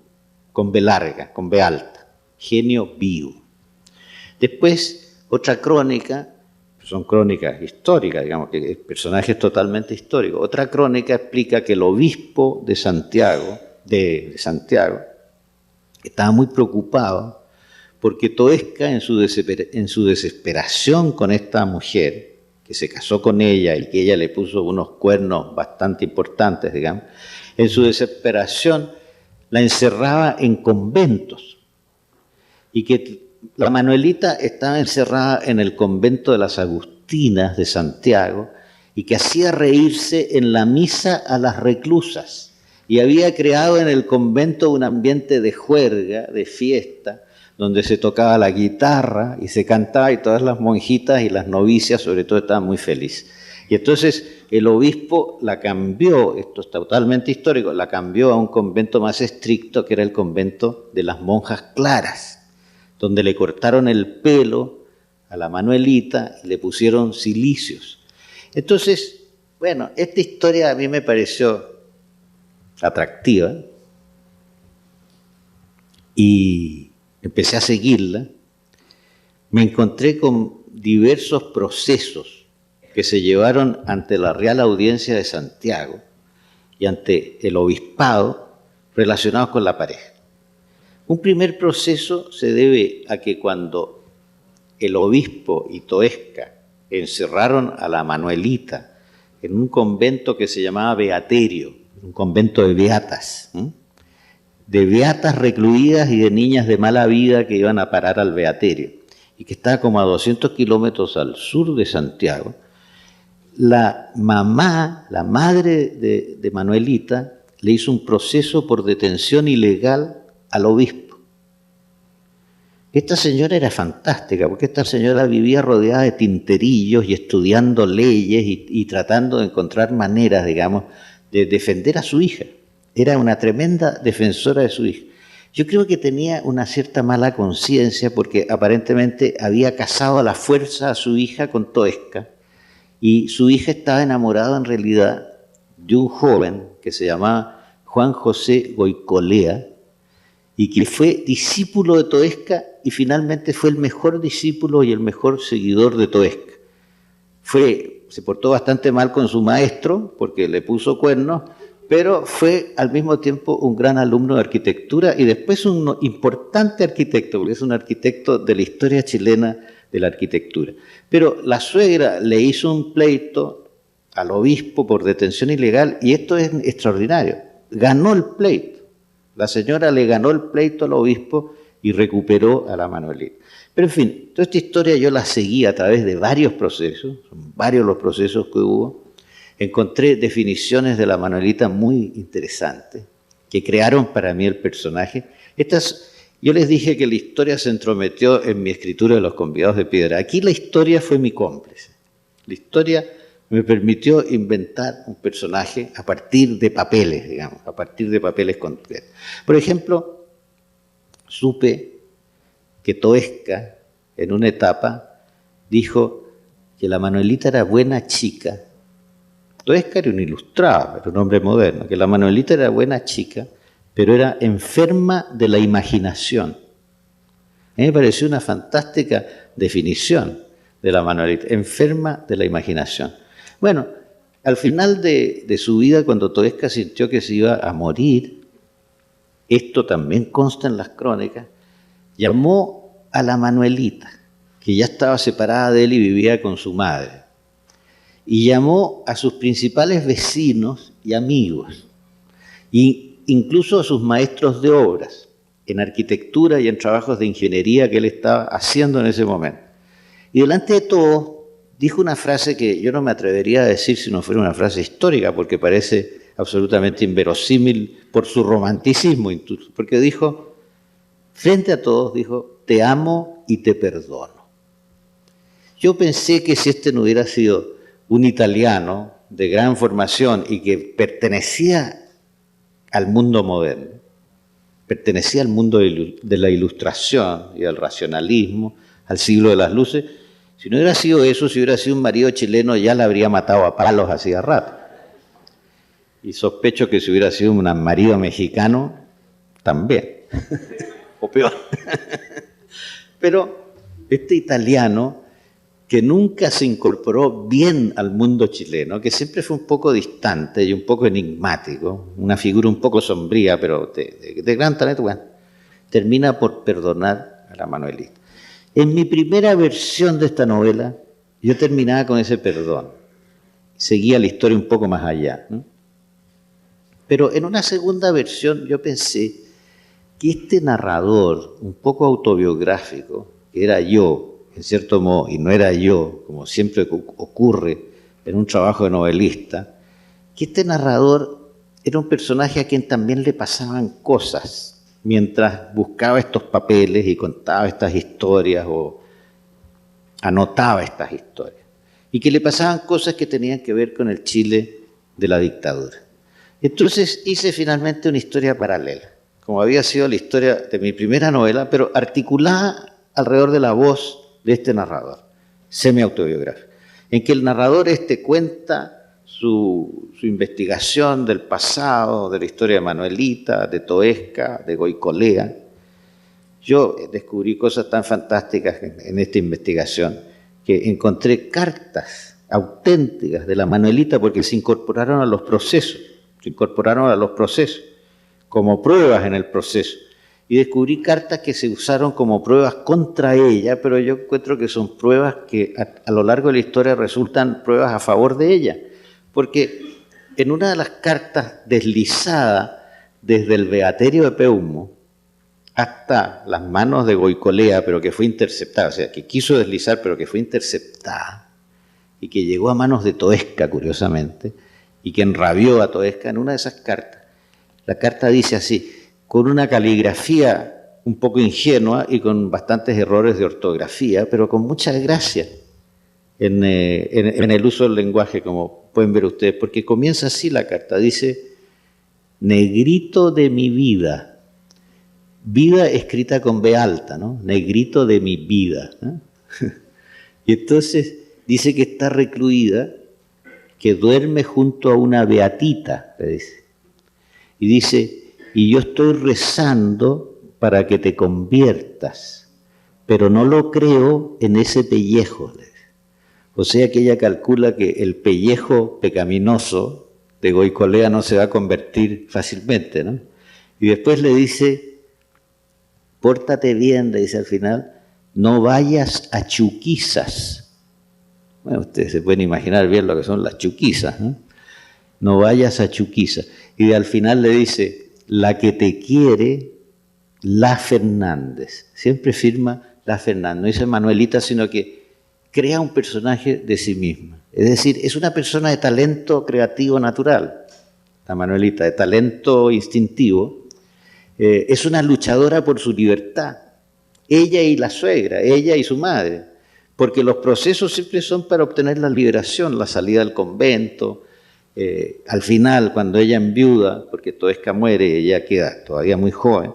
con B larga, con B alta, genio vivo. Después, otra crónica, son crónicas históricas, digamos, que el personaje es totalmente histórico. Otra crónica explica que el obispo de Santiago, estaba muy preocupado porque Toesca, en su desesperación con esta mujer, que se casó con ella y que ella le puso unos cuernos bastante importantes, digamos, en su desesperación la encerraba en conventos y que la Manuelita estaba encerrada en el convento de las Agustinas de Santiago y que hacía reírse en la misa a las reclusas y había creado en el convento un ambiente de juerga, de fiesta, donde se tocaba la guitarra y se cantaba y todas las monjitas y las novicias sobre todo estaban muy felices. Y entonces el obispo la cambió, esto es totalmente histórico, la cambió a un convento más estricto que era el convento de las monjas claras, donde le cortaron el pelo a la Manuelita y le pusieron cilicios. Entonces, bueno, esta historia a mí me pareció atractiva y empecé a seguirla. Me encontré con diversos procesos que se llevaron ante la Real Audiencia de Santiago y ante el obispado relacionados con la pareja. Un primer proceso se debe a que cuando el obispo y Toesca encerraron a la Manuelita en un convento que se llamaba Beaterio, un convento de beatas, de beatas recluidas y de niñas de mala vida que iban a parar al Beaterio, y que estaba como a 200 kilómetros al sur de Santiago. La mamá, la madre de Manuelita, le hizo un proceso por detención ilegal al obispo. Esta señora era fantástica, porque esta señora vivía rodeada de tinterillos y estudiando leyes y tratando de encontrar maneras, digamos, de defender a su hija. Era una tremenda defensora de su hija. Yo creo que tenía una cierta mala conciencia porque aparentemente había casado a la fuerza a su hija con Toesca y su hija estaba enamorada en realidad de un joven que se llamaba Juan José Goicolea y que fue discípulo de Toesca y finalmente fue el mejor discípulo y el mejor seguidor de Toesca. Se portó bastante mal con su maestro porque le puso cuernos, pero fue al mismo tiempo un gran alumno de arquitectura y después un importante arquitecto, porque es un arquitecto de la historia chilena de la arquitectura. Pero la suegra le hizo un pleito al obispo por detención ilegal y esto es extraordinario. Ganó el pleito. La señora le ganó el pleito al obispo y recuperó a la Manuelita. Pero en fin, toda esta historia yo la seguí a través de varios procesos, son varios los procesos que hubo. Encontré definiciones de la Manuelita muy interesantes que crearon para mí el personaje. Yo les dije que la historia se entrometió en mi escritura de Los Convidados de Piedra. Aquí la historia fue mi cómplice. La historia me permitió inventar un personaje a partir de papeles, digamos, a partir de papeles concretos. Por ejemplo, supe que Toesca, en una etapa, dijo que la Manuelita era buena chica. Toesca era un ilustrado, era un hombre moderno, que la Manuelita era buena chica, pero era enferma de la imaginación. A mí me pareció una fantástica definición de la Manuelita, enferma de la imaginación. Bueno, al final de su vida, cuando Toesca sintió que se iba a morir, esto también consta en las crónicas, llamó a la Manuelita, que ya estaba separada de él y vivía con su madre, y llamó a sus principales vecinos y amigos, e incluso a sus maestros de obras, en arquitectura y en trabajos de ingeniería que él estaba haciendo en ese momento. Y delante de todos dijo una frase que yo no me atrevería a decir si no fuera una frase histórica, porque parece absolutamente inverosímil por su romanticismo, porque dijo, frente a todos, dijo, te amo y te perdono. Yo pensé que si este no hubiera sido un italiano de gran formación y que pertenecía al mundo moderno, pertenecía al mundo de la ilustración y del racionalismo, al siglo de las luces, Si no hubiera sido eso, si hubiera sido un marido chileno, ya la habría matado a palos hacía rato. Y sospecho que si hubiera sido un marido mexicano, también. O peor. Pero este italiano, que nunca se incorporó bien al mundo chileno, que siempre fue un poco distante y un poco enigmático, una figura un poco sombría, pero de gran talento, bueno, termina por perdonar a la Manuelita. En mi primera versión de esta novela, yo terminaba con ese perdón. Seguía la historia un poco más allá, ¿no? Pero en una segunda versión yo pensé que este narrador, un poco autobiográfico, que era yo, en cierto modo, y no era yo, como siempre ocurre en un trabajo de novelista, que este narrador era un personaje a quien también le pasaban cosas mientras buscaba estos papeles y contaba estas historias o anotaba estas historias, y que le pasaban cosas que tenían que ver con el Chile de la dictadura. Entonces hice finalmente una historia paralela, como había sido la historia de mi primera novela, pero articulada alrededor de la voz de este narrador, semi-autobiográfico, en que el narrador cuenta su investigación del pasado, de la historia de Manuelita, de Toesca, de Goicolea. Yo descubrí cosas tan fantásticas en esta investigación que encontré cartas auténticas de la Manuelita porque se incorporaron a los procesos, como pruebas en el proceso. Y descubrí cartas que se usaron como pruebas contra ella, pero yo encuentro que son pruebas que a lo largo de la historia resultan pruebas a favor de ella. Porque en una de las cartas deslizada desde el Beaterio de Peumo hasta las manos de Goicolea, pero que fue interceptada, o sea, que quiso deslizar, pero que fue interceptada, y que llegó a manos de Toesca, curiosamente, y que enrabió a Toesca en una de esas cartas. La carta dice así, con una caligrafía un poco ingenua y con bastantes errores de ortografía, pero con mucha gracia en el uso del lenguaje, como pueden ver ustedes, porque comienza así la carta, dice, negrito de mi vida, vida escrita con B alta, ¿no? Negrito de mi vida, ¿no? Y entonces dice que está recluida, que duerme junto a una beatita, le dice, y dice, y yo estoy rezando para que te conviertas, pero no lo creo en ese pellejo. O sea que ella calcula que el pellejo pecaminoso de Goicolea no se va a convertir fácilmente, ¿no? Y después le dice, pórtate bien, le dice al final, no vayas a chuquizas. Bueno, ustedes se pueden imaginar bien lo que son las chuquizas, ¿no? No vayas a chuquizas. Y al final le dice, la que te quiere, la Fernández. Siempre firma la Fernández. No dice Manuelita, sino que crea un personaje de sí misma. Es decir, es una persona de talento creativo natural, la Manuelita, de talento instintivo. Es una luchadora por su libertad. Ella y la suegra, ella y su madre. Porque los procesos siempre son para obtener la liberación, la salida del convento. Al final, cuando ella enviuda, porque Toesca muere y ella queda todavía muy joven,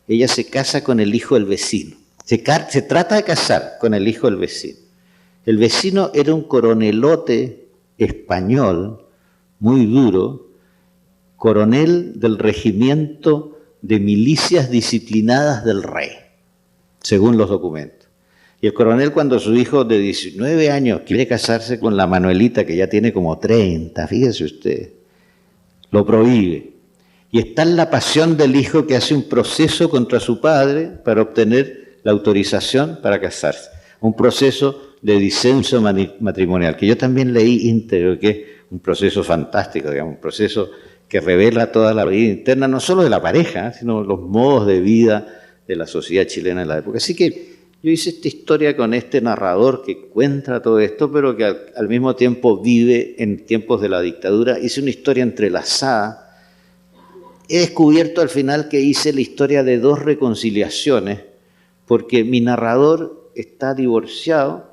ella se casa con el hijo del vecino. Se trata de casar con el hijo del vecino. El vecino era un coronelote español, muy duro, coronel del regimiento de milicias disciplinadas del rey, según los documentos. Y el coronel, cuando su hijo de 19 años quiere casarse con la Manuelita, que ya tiene como 30, fíjese usted, lo prohíbe. Y está en la pasión del hijo que hace un proceso contra su padre para obtener la autorización para casarse. Un proceso de disenso matrimonial, que yo también leí íntegro, que es un proceso fantástico, digamos, un proceso que revela toda la vida interna, no solo de la pareja, sino los modos de vida de la sociedad chilena en la época. Así que yo hice esta historia con este narrador que cuenta todo esto, pero que al mismo tiempo vive en tiempos de la dictadura. Hice una historia entrelazada. He descubierto al final que hice la historia de dos reconciliaciones, porque mi narrador está divorciado,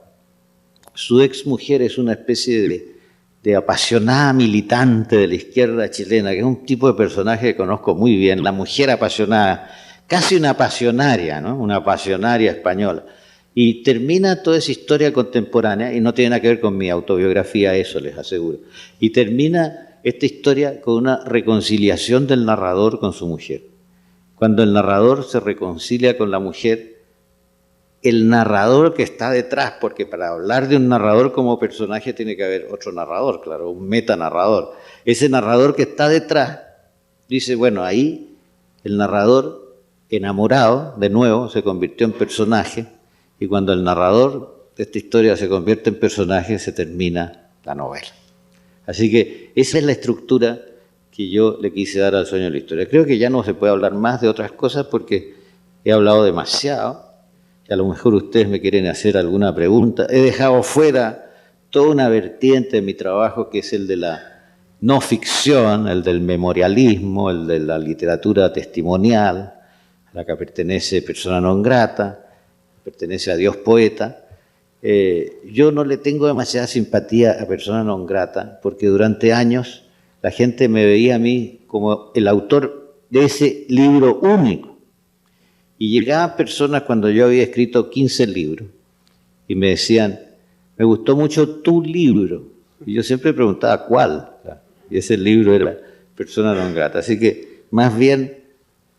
su exmujer es una especie de apasionada militante de la izquierda chilena, que es un tipo de personaje que conozco muy bien, la mujer apasionada, casi una pasionaria, ¿no? Una pasionaria española. Y termina toda esa historia contemporánea, y no tiene nada que ver con mi autobiografía, eso les aseguro. Y termina esta historia con una reconciliación del narrador con su mujer. Cuando el narrador se reconcilia con la mujer, el narrador que está detrás, porque para hablar de un narrador como personaje tiene que haber otro narrador, claro, un metanarrador. Ese narrador que está detrás dice, bueno, ahí el narrador enamorado, de nuevo, se convirtió en personaje, y cuando el narrador de esta historia se convierte en personaje, se termina la novela. Así que esa es la estructura que yo le quise dar al sueño de la historia. Creo que ya no se puede hablar más de otras cosas porque he hablado demasiado, y a lo mejor ustedes me quieren hacer alguna pregunta. He dejado fuera toda una vertiente de mi trabajo que es el de la no ficción, el del memorialismo, el de la literatura testimonial, a la que pertenece Persona non grata, pertenece a Dios poeta. Yo no le tengo demasiada simpatía a Persona non grata porque durante años la gente me veía a mí como el autor de ese libro único. Y llegaban personas cuando yo había escrito 15 libros y me decían, me gustó mucho tu libro. Y yo siempre preguntaba, ¿cuál? Y ese libro era Persona non grata. Así que más bien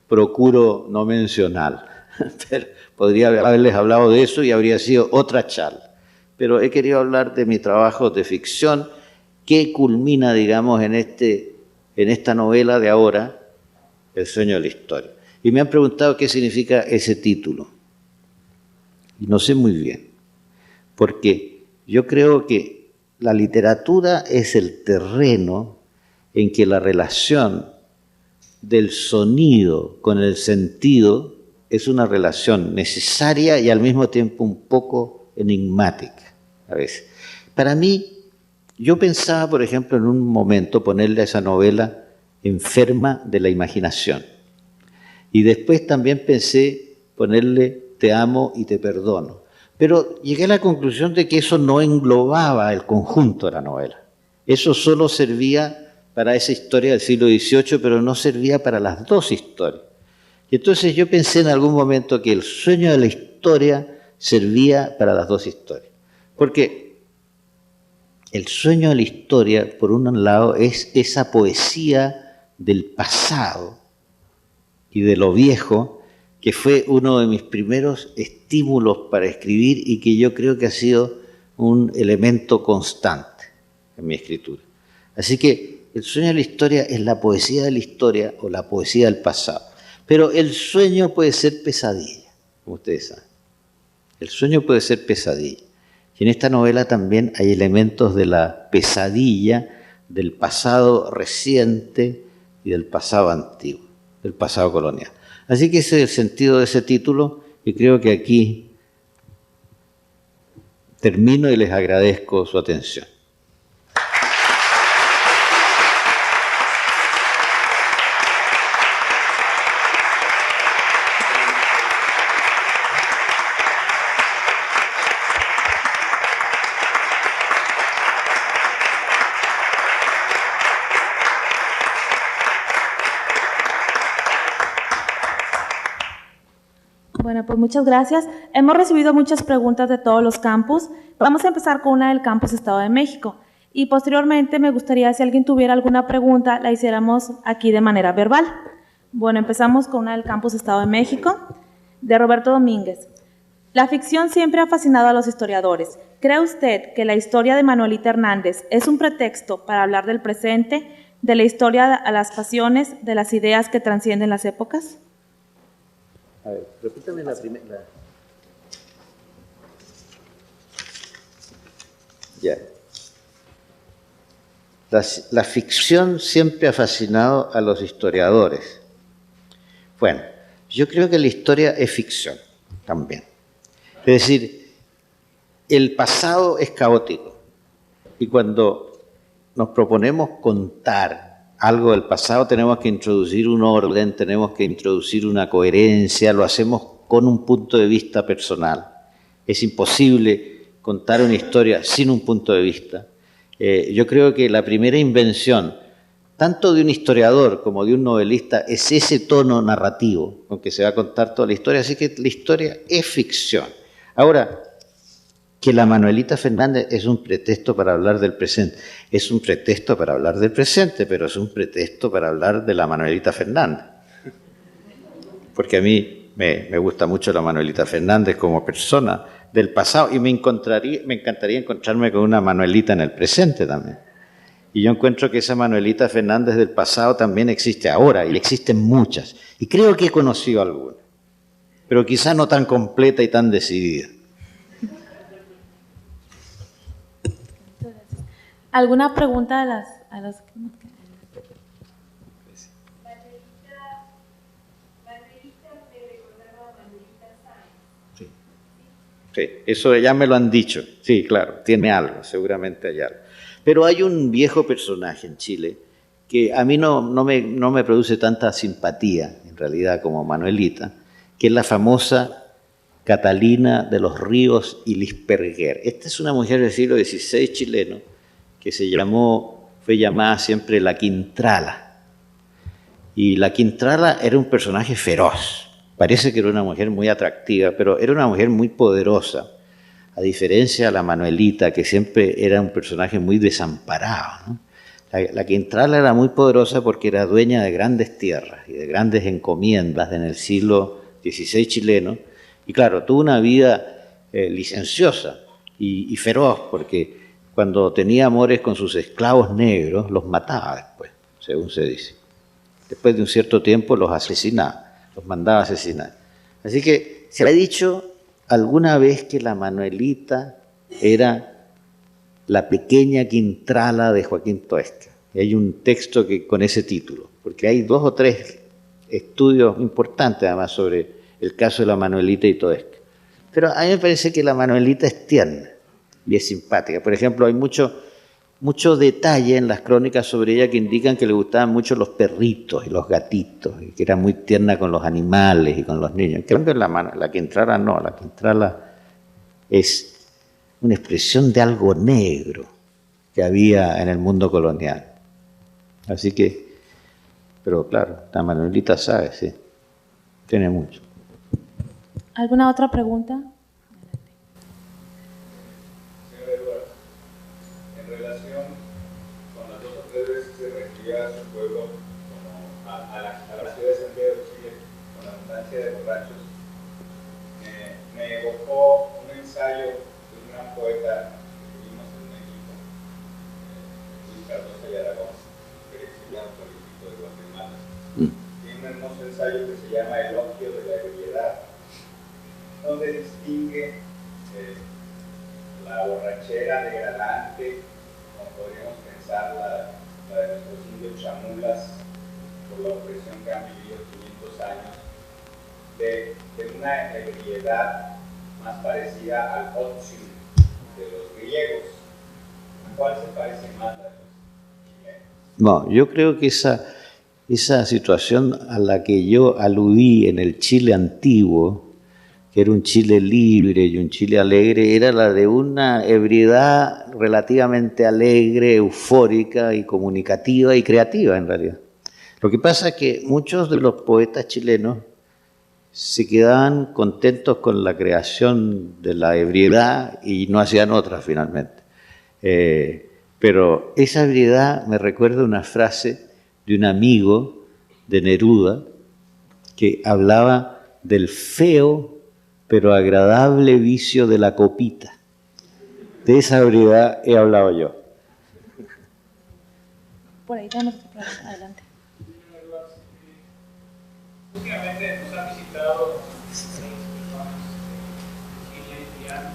procuro no mencionar. Pero podría haberles hablado de eso y habría sido otra charla. Pero he querido hablar de mi trabajo de ficción que culmina, digamos, en esta novela de ahora, El sueño de la historia. Y me han preguntado qué significa ese título. Y no sé muy bien, porque yo creo que la literatura es el terreno en que la relación del sonido con el sentido es una relación necesaria y al mismo tiempo un poco enigmática a veces. Para mí, yo pensaba, por ejemplo, en un momento ponerle a esa novela Enferma de la imaginación. Y después también pensé ponerle Te amo y te perdono. Pero llegué a la conclusión de que eso no englobaba el conjunto de la novela. Eso solo servía para esa historia del siglo XVIII, pero no servía para las dos historias. Y entonces yo pensé en algún momento que el sueño de la historia servía para las dos historias. Porque el sueño de la historia, por un lado, es esa poesía del pasado y de lo viejo, que fue uno de mis primeros estímulos para escribir y que yo creo que ha sido un elemento constante en mi escritura. Así que el sueño de la historia es la poesía de la historia o la poesía del pasado. Pero el sueño puede ser pesadilla, como ustedes saben. El sueño puede ser pesadilla. Y en esta novela también hay elementos de la pesadilla, del pasado reciente y del pasado antiguo, del pasado colonial. Así que ese es el sentido de ese título y creo que aquí termino y les agradezco su atención. Bueno, pues muchas gracias. Hemos recibido muchas preguntas de todos los campus. Vamos a empezar con una del campus Estado de México. Y posteriormente me gustaría, si alguien tuviera alguna pregunta, la hiciéramos aquí de manera verbal. Bueno, empezamos con una del campus Estado de México, de Roberto Domínguez. La ficción siempre ha fascinado a los historiadores. ¿Cree usted que la historia de Manuelita Hernández es un pretexto para hablar del presente, de la historia a las pasiones, de las ideas que trascienden las épocas? A ver, repítame la primera. Ya. La ficción siempre ha fascinado a los historiadores. Bueno, yo creo que la historia es ficción también. Es decir, el pasado es caótico. Y cuando nos proponemos contar algo del pasado, tenemos que introducir un orden, tenemos que introducir una coherencia, lo hacemos con un punto de vista personal. Es imposible contar una historia sin un punto de vista. Yo creo que la primera invención, tanto de un historiador como de un novelista, es ese tono narrativo con que se va a contar toda la historia, así que la historia es ficción. Ahora, que la Manuelita Fernández es un pretexto para hablar del presente. Es un pretexto para hablar del presente, pero es un pretexto para hablar de la Manuelita Fernández. Porque a mí me gusta mucho la Manuelita Fernández como persona del pasado y me encantaría encontrarme con una Manuelita en el presente también. Y yo encuentro que esa Manuelita Fernández del pasado también existe ahora y existen muchas. Y creo que he conocido alguna, pero quizá no tan completa y tan decidida. ¿Alguna pregunta a los que nos quedan? Sí, eso ya me lo han dicho. Sí, claro, tiene algo, seguramente hay algo. Pero hay un viejo personaje en Chile que a mí no me produce tanta simpatía, en realidad, como Manuelita, que es la famosa Catalina de los Ríos y Lisperguer. Esta es una mujer del siglo XVI chileno que fue llamada siempre la Quintrala. Y la Quintrala era un personaje feroz. Parece que era una mujer muy atractiva, pero era una mujer muy poderosa, a diferencia de la Manuelita, que siempre era un personaje muy desamparado, ¿no? La Quintrala era muy poderosa porque era dueña de grandes tierras y de grandes encomiendas en el siglo XVI chileno. Y claro, tuvo una vida licenciosa y feroz, porque cuando tenía amores con sus esclavos negros, los mataba después, según se dice. Después de un cierto tiempo los asesinaba. Los mandaba a asesinar. Así que se ha dicho alguna vez que la Manuelita era la pequeña Quintrala de Joaquín Toesca. Y hay un texto con ese título, porque hay 2 o 3 estudios importantes además sobre el caso de la Manuelita y Toesca. Pero a mí me parece que la Manuelita es tierna y es simpática. Por ejemplo, hay mucho detalle en las crónicas sobre ella que indican que le gustaban mucho los perritos y los gatitos, y que era muy tierna con los animales y con los niños. En cambio, la Quintrala no, la Quintrala es una expresión de algo negro que había en el mundo colonial. Así que, pero claro, la Manuelita sabe, sí, tiene mucho. ¿Alguna otra pregunta? A su pueblo, a la ciudad de Santiago de Chile, con la abundancia de borrachos, me evocó un ensayo de un gran poeta que vivimos en México, Luis Cardoso y Aragón, exiliado político de Guatemala. Tiene un hermoso ensayo que se llama Elogio de la ebriedad, donde distingue la borrachera degradante, como podríamos pensar la de nuestros indios chamulas, por la opresión que han vivido 500 años, de una ebriedad más parecida al otium de los griegos. ¿A cuál se parece más a los chilenos? No, yo creo que esa situación a la que yo aludí en el Chile antiguo, que era un Chile libre y un Chile alegre, era la de una ebriedad relativamente alegre, eufórica y comunicativa y creativa en realidad. Lo que pasa es que muchos de los poetas chilenos se quedaban contentos con la creación de la ebriedad y no hacían otra finalmente. Pero esa ebriedad me recuerda una frase de un amigo de Neruda que hablaba del feo pero agradable vicio de la copita. De esa ebriedad he hablado yo. Por ahí tenemos otra pregunta. Adelante. Últimamente nos han visitado personas de Chile y han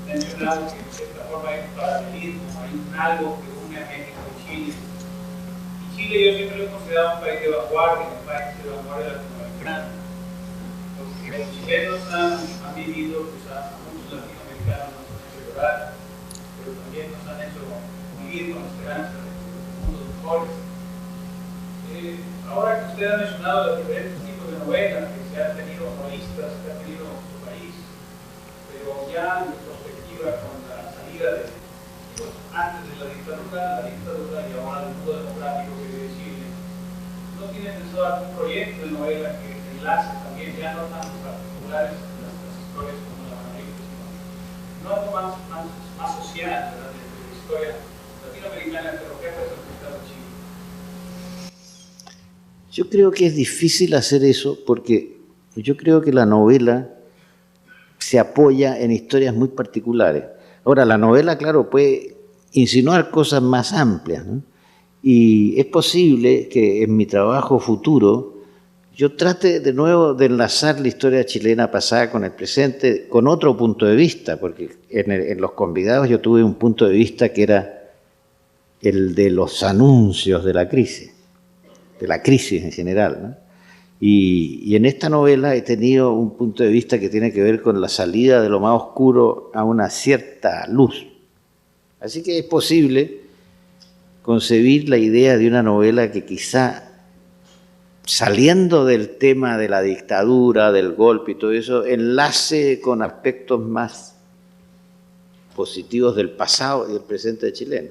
mencionado que de cierta forma hay un paralelismo, hay algo que une a México y Chile. Y Chile yo siempre lo he considerado un país de vanguardia, un país de vanguardia latinoamericana. Los chilenos han vivido, pues a muchos latinoamericanos nos han hecho llorar, pero también nos han hecho vivir con esperanza de mundos mejores. Ahora que usted ha mencionado los diferentes tipos de novelas que se han tenido, novelistas que ha tenido en su país, pero ya en perspectiva con la salida de, antes de la dictadura y ahora del mundo democrático que vive Chile, ¿no tiene pensado algún proyecto de novela que enlace también ya no tan particulares en las historias como la quieran, ¿verdad? De la historia latinoamericana, pero ¿qué ha representado Chile? Yo creo que es difícil hacer eso porque yo creo que la novela se apoya en historias muy particulares. Ahora, la novela, claro, puede insinuar cosas más amplias, ¿no? Y es posible que en mi trabajo futuro yo trate de nuevo de enlazar la historia chilena pasada con el presente con otro punto de vista, porque en los convidados yo tuve un punto de vista que era el de los anuncios de la crisis en general, ¿no? Y en esta novela he tenido un punto de vista que tiene que ver con la salida de lo más oscuro a una cierta luz. Así que es posible concebir la idea de una novela que quizá, saliendo del tema de la dictadura, del golpe y todo eso, enlace con aspectos más positivos del pasado y del presente chileno.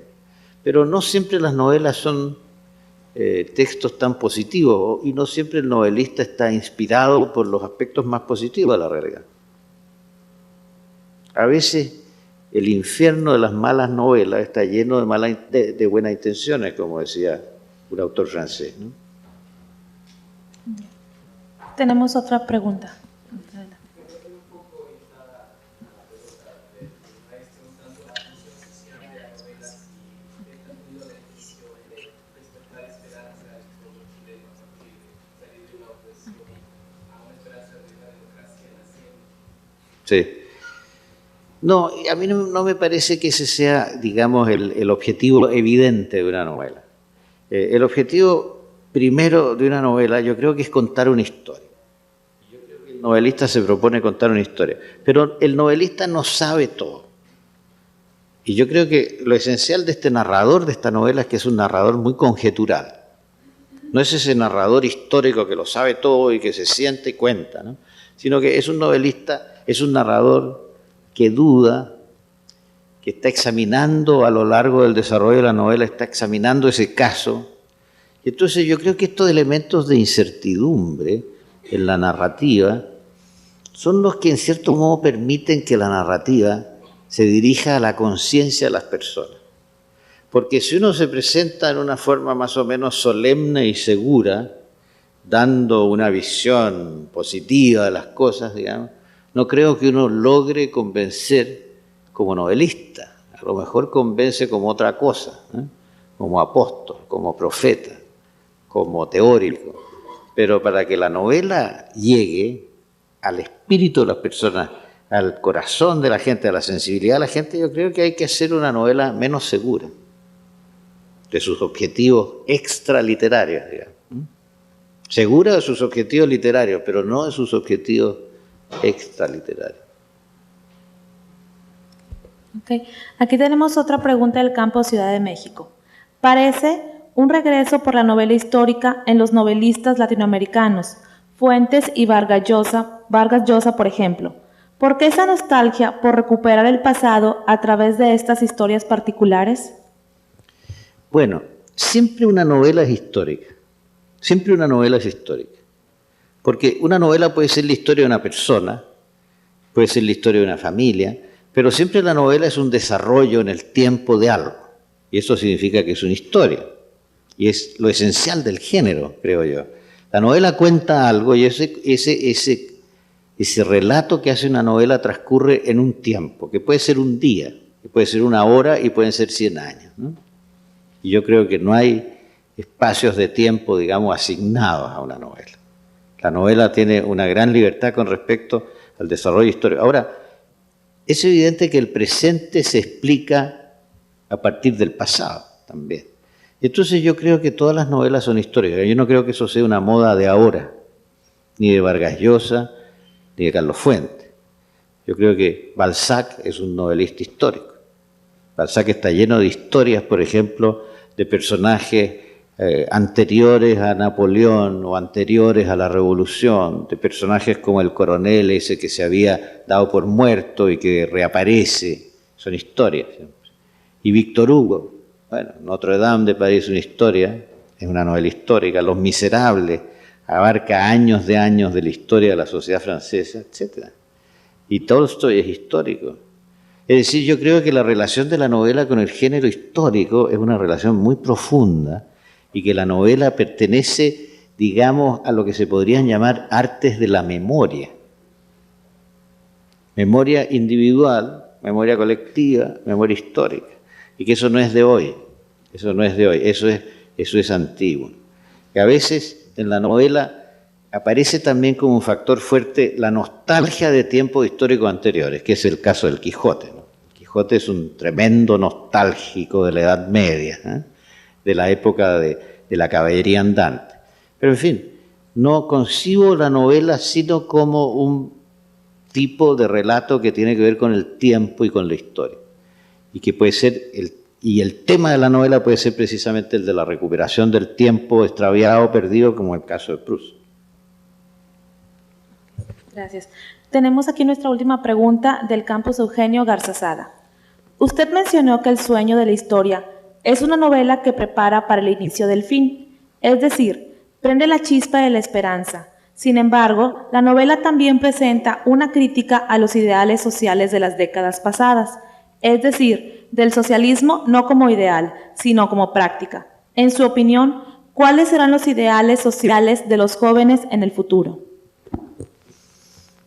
Pero no siempre las novelas son textos tan positivos y no siempre el novelista está inspirado por los aspectos más positivos de la realidad. A veces el infierno de las malas novelas está lleno de buenas intenciones, como decía un autor francés, ¿no? Tenemos otra pregunta. Sí. No, a mí no me parece que ese sea, digamos, el objetivo evidente de una novela. El objetivo primero de una novela yo creo que es contar una historia. Yo creo que el novelista se propone contar una historia, pero el novelista no sabe todo. Y yo creo que lo esencial de este narrador de esta novela es que es un narrador muy conjetural. No es ese narrador histórico que lo sabe todo y que se siente y cuenta, ¿no? Sino que es un novelista, es un narrador que duda, que está examinando a lo largo del desarrollo de la novela, está examinando ese caso. Y entonces yo creo que estos elementos de incertidumbre en la narrativa son los que en cierto modo permiten que la narrativa se dirija a la conciencia de las personas. Porque si uno se presenta en una forma más o menos solemne y segura, dando una visión positiva de las cosas, digamos, no creo que uno logre convencer como novelista. A lo mejor convence como otra cosa, ¿eh? Como apóstol, como profeta, como teórico. Pero para que la novela llegue al espíritu de las personas, al corazón de la gente, a la sensibilidad de la gente, yo creo que hay que hacer una novela menos segura de sus objetivos extraliterarios, digamos. Segura de sus objetivos literarios, pero no de sus objetivos extraliterarios. Okay. Aquí tenemos otra pregunta del campo Ciudad de México. Parece un regreso por la novela histórica en los novelistas latinoamericanos, Fuentes y Vargas Llosa, por ejemplo. ¿Por qué esa nostalgia por recuperar el pasado a través de estas historias particulares? Bueno, siempre una novela es histórica. Siempre una novela es histórica. Porque una novela puede ser la historia de una persona, puede ser la historia de una familia, pero siempre la novela es un desarrollo en el tiempo de algo. Y eso significa que es una historia. Y es lo esencial del género, creo yo. La novela cuenta algo y ese relato que hace una novela transcurre en un tiempo, que puede ser un día, que puede ser una hora y pueden ser 100 años, ¿no? Y yo creo que no hay espacios de tiempo, digamos, asignados a una novela. La novela tiene una gran libertad con respecto al desarrollo histórico. Ahora, es evidente que el presente se explica a partir del pasado también. Entonces yo creo que todas las novelas son históricas. Yo no creo que eso sea una moda de ahora, ni de Vargas Llosa, ni de Carlos Fuentes. Yo creo que Balzac es un novelista histórico. Balzac está lleno de historias, por ejemplo, de personajes anteriores a Napoleón o anteriores a la Revolución, de personajes como el coronel ese que se había dado por muerto y que reaparece. Son historias. Y Víctor Hugo, bueno, Notre Dame de París es una historia, es una novela histórica. Los Miserables abarca años de la historia de la sociedad francesa, etc. Y Tolstoy es histórico. Es decir, yo creo que la relación de la novela con el género histórico es una relación muy profunda y que la novela pertenece, digamos, a lo que se podrían llamar artes de la memoria. Memoria individual, memoria colectiva, memoria histórica. Y que eso no es de hoy, eso no es de hoy, eso es antiguo. Que a veces en la novela aparece también como un factor fuerte la nostalgia de tiempos históricos anteriores, que es el caso del Quijote, ¿no? El Quijote es un tremendo nostálgico de la Edad Media, ¿eh? De la época de la caballería andante. Pero en fin, no concibo la novela sino como un tipo de relato que tiene que ver con el tiempo y con la historia. Y que puede ser, el tema de la novela puede ser precisamente el de la recuperación del tiempo extraviado, perdido, como el caso de Proust. Gracias. Tenemos aquí nuestra última pregunta del campus Eugenio Garzazada. Usted mencionó que El sueño de la historia es una novela que prepara para el inicio del fin, es decir, prende la chispa de la esperanza. Sin embargo, la novela también presenta una crítica a los ideales sociales de las décadas pasadas, es decir, del socialismo no como ideal, sino como práctica. En su opinión, ¿cuáles serán los ideales sociales de los jóvenes en el futuro?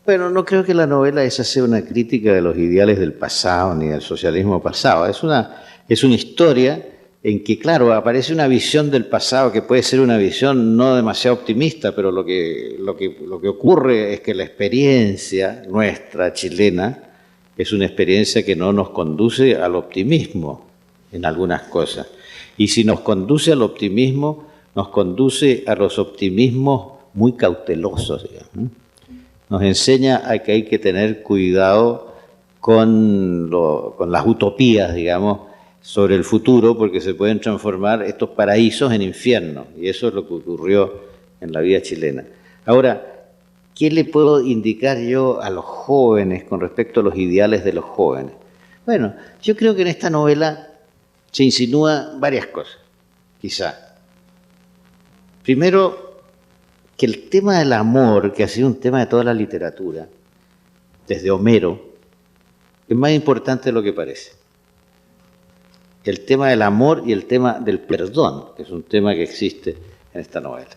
Bueno, no creo que la novela esa sea una crítica de los ideales del pasado ni del socialismo pasado. Es una historia en que, claro, aparece una visión del pasado que puede ser una visión no demasiado optimista, pero lo que ocurre es que la experiencia nuestra, chilena, es una experiencia que no nos conduce al optimismo en algunas cosas. Y si nos conduce al optimismo, nos conduce a los optimismos muy cautelosos, digamos. Nos enseña a que hay que tener cuidado con las utopías, digamos, sobre el futuro, porque se pueden transformar estos paraísos en infiernos, y eso es lo que ocurrió en la vida chilena. Ahora, ¿qué le puedo indicar yo a los jóvenes con respecto a los ideales de los jóvenes? Bueno, yo creo que en esta novela se insinúa varias cosas, quizá. Primero, que el tema del amor, que ha sido un tema de toda la literatura, desde Homero, es más importante de lo que parece. El tema del amor y el tema del perdón, que es un tema que existe en esta novela.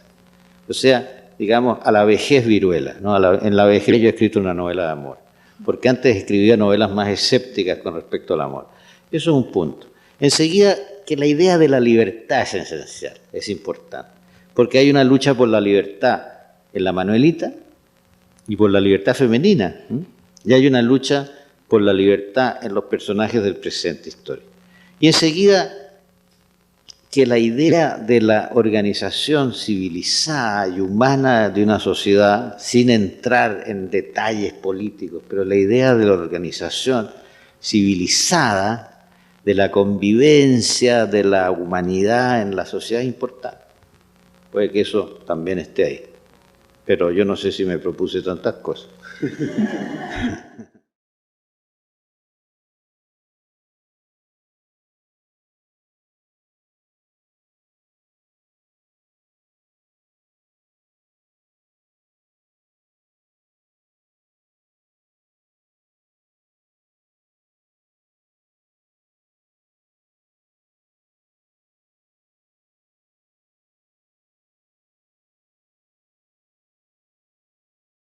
O sea, digamos, a la vejez viruela, ¿no? En la vejez yo he escrito una novela de amor, porque antes escribía novelas más escépticas con respecto al amor. Eso es un punto. Enseguida, que la idea de la libertad es esencial, es importante, porque hay una lucha por la libertad en la Manuelita y por la libertad femenina, y hay una lucha por la libertad en los personajes del presente histórico. Y enseguida, que la idea de la organización civilizada y humana de una sociedad, sin entrar en detalles políticos, pero la idea de la organización civilizada, de la convivencia, de la humanidad en la sociedad es importante. Puede que eso también esté ahí, pero yo no sé si me propuse tantas cosas.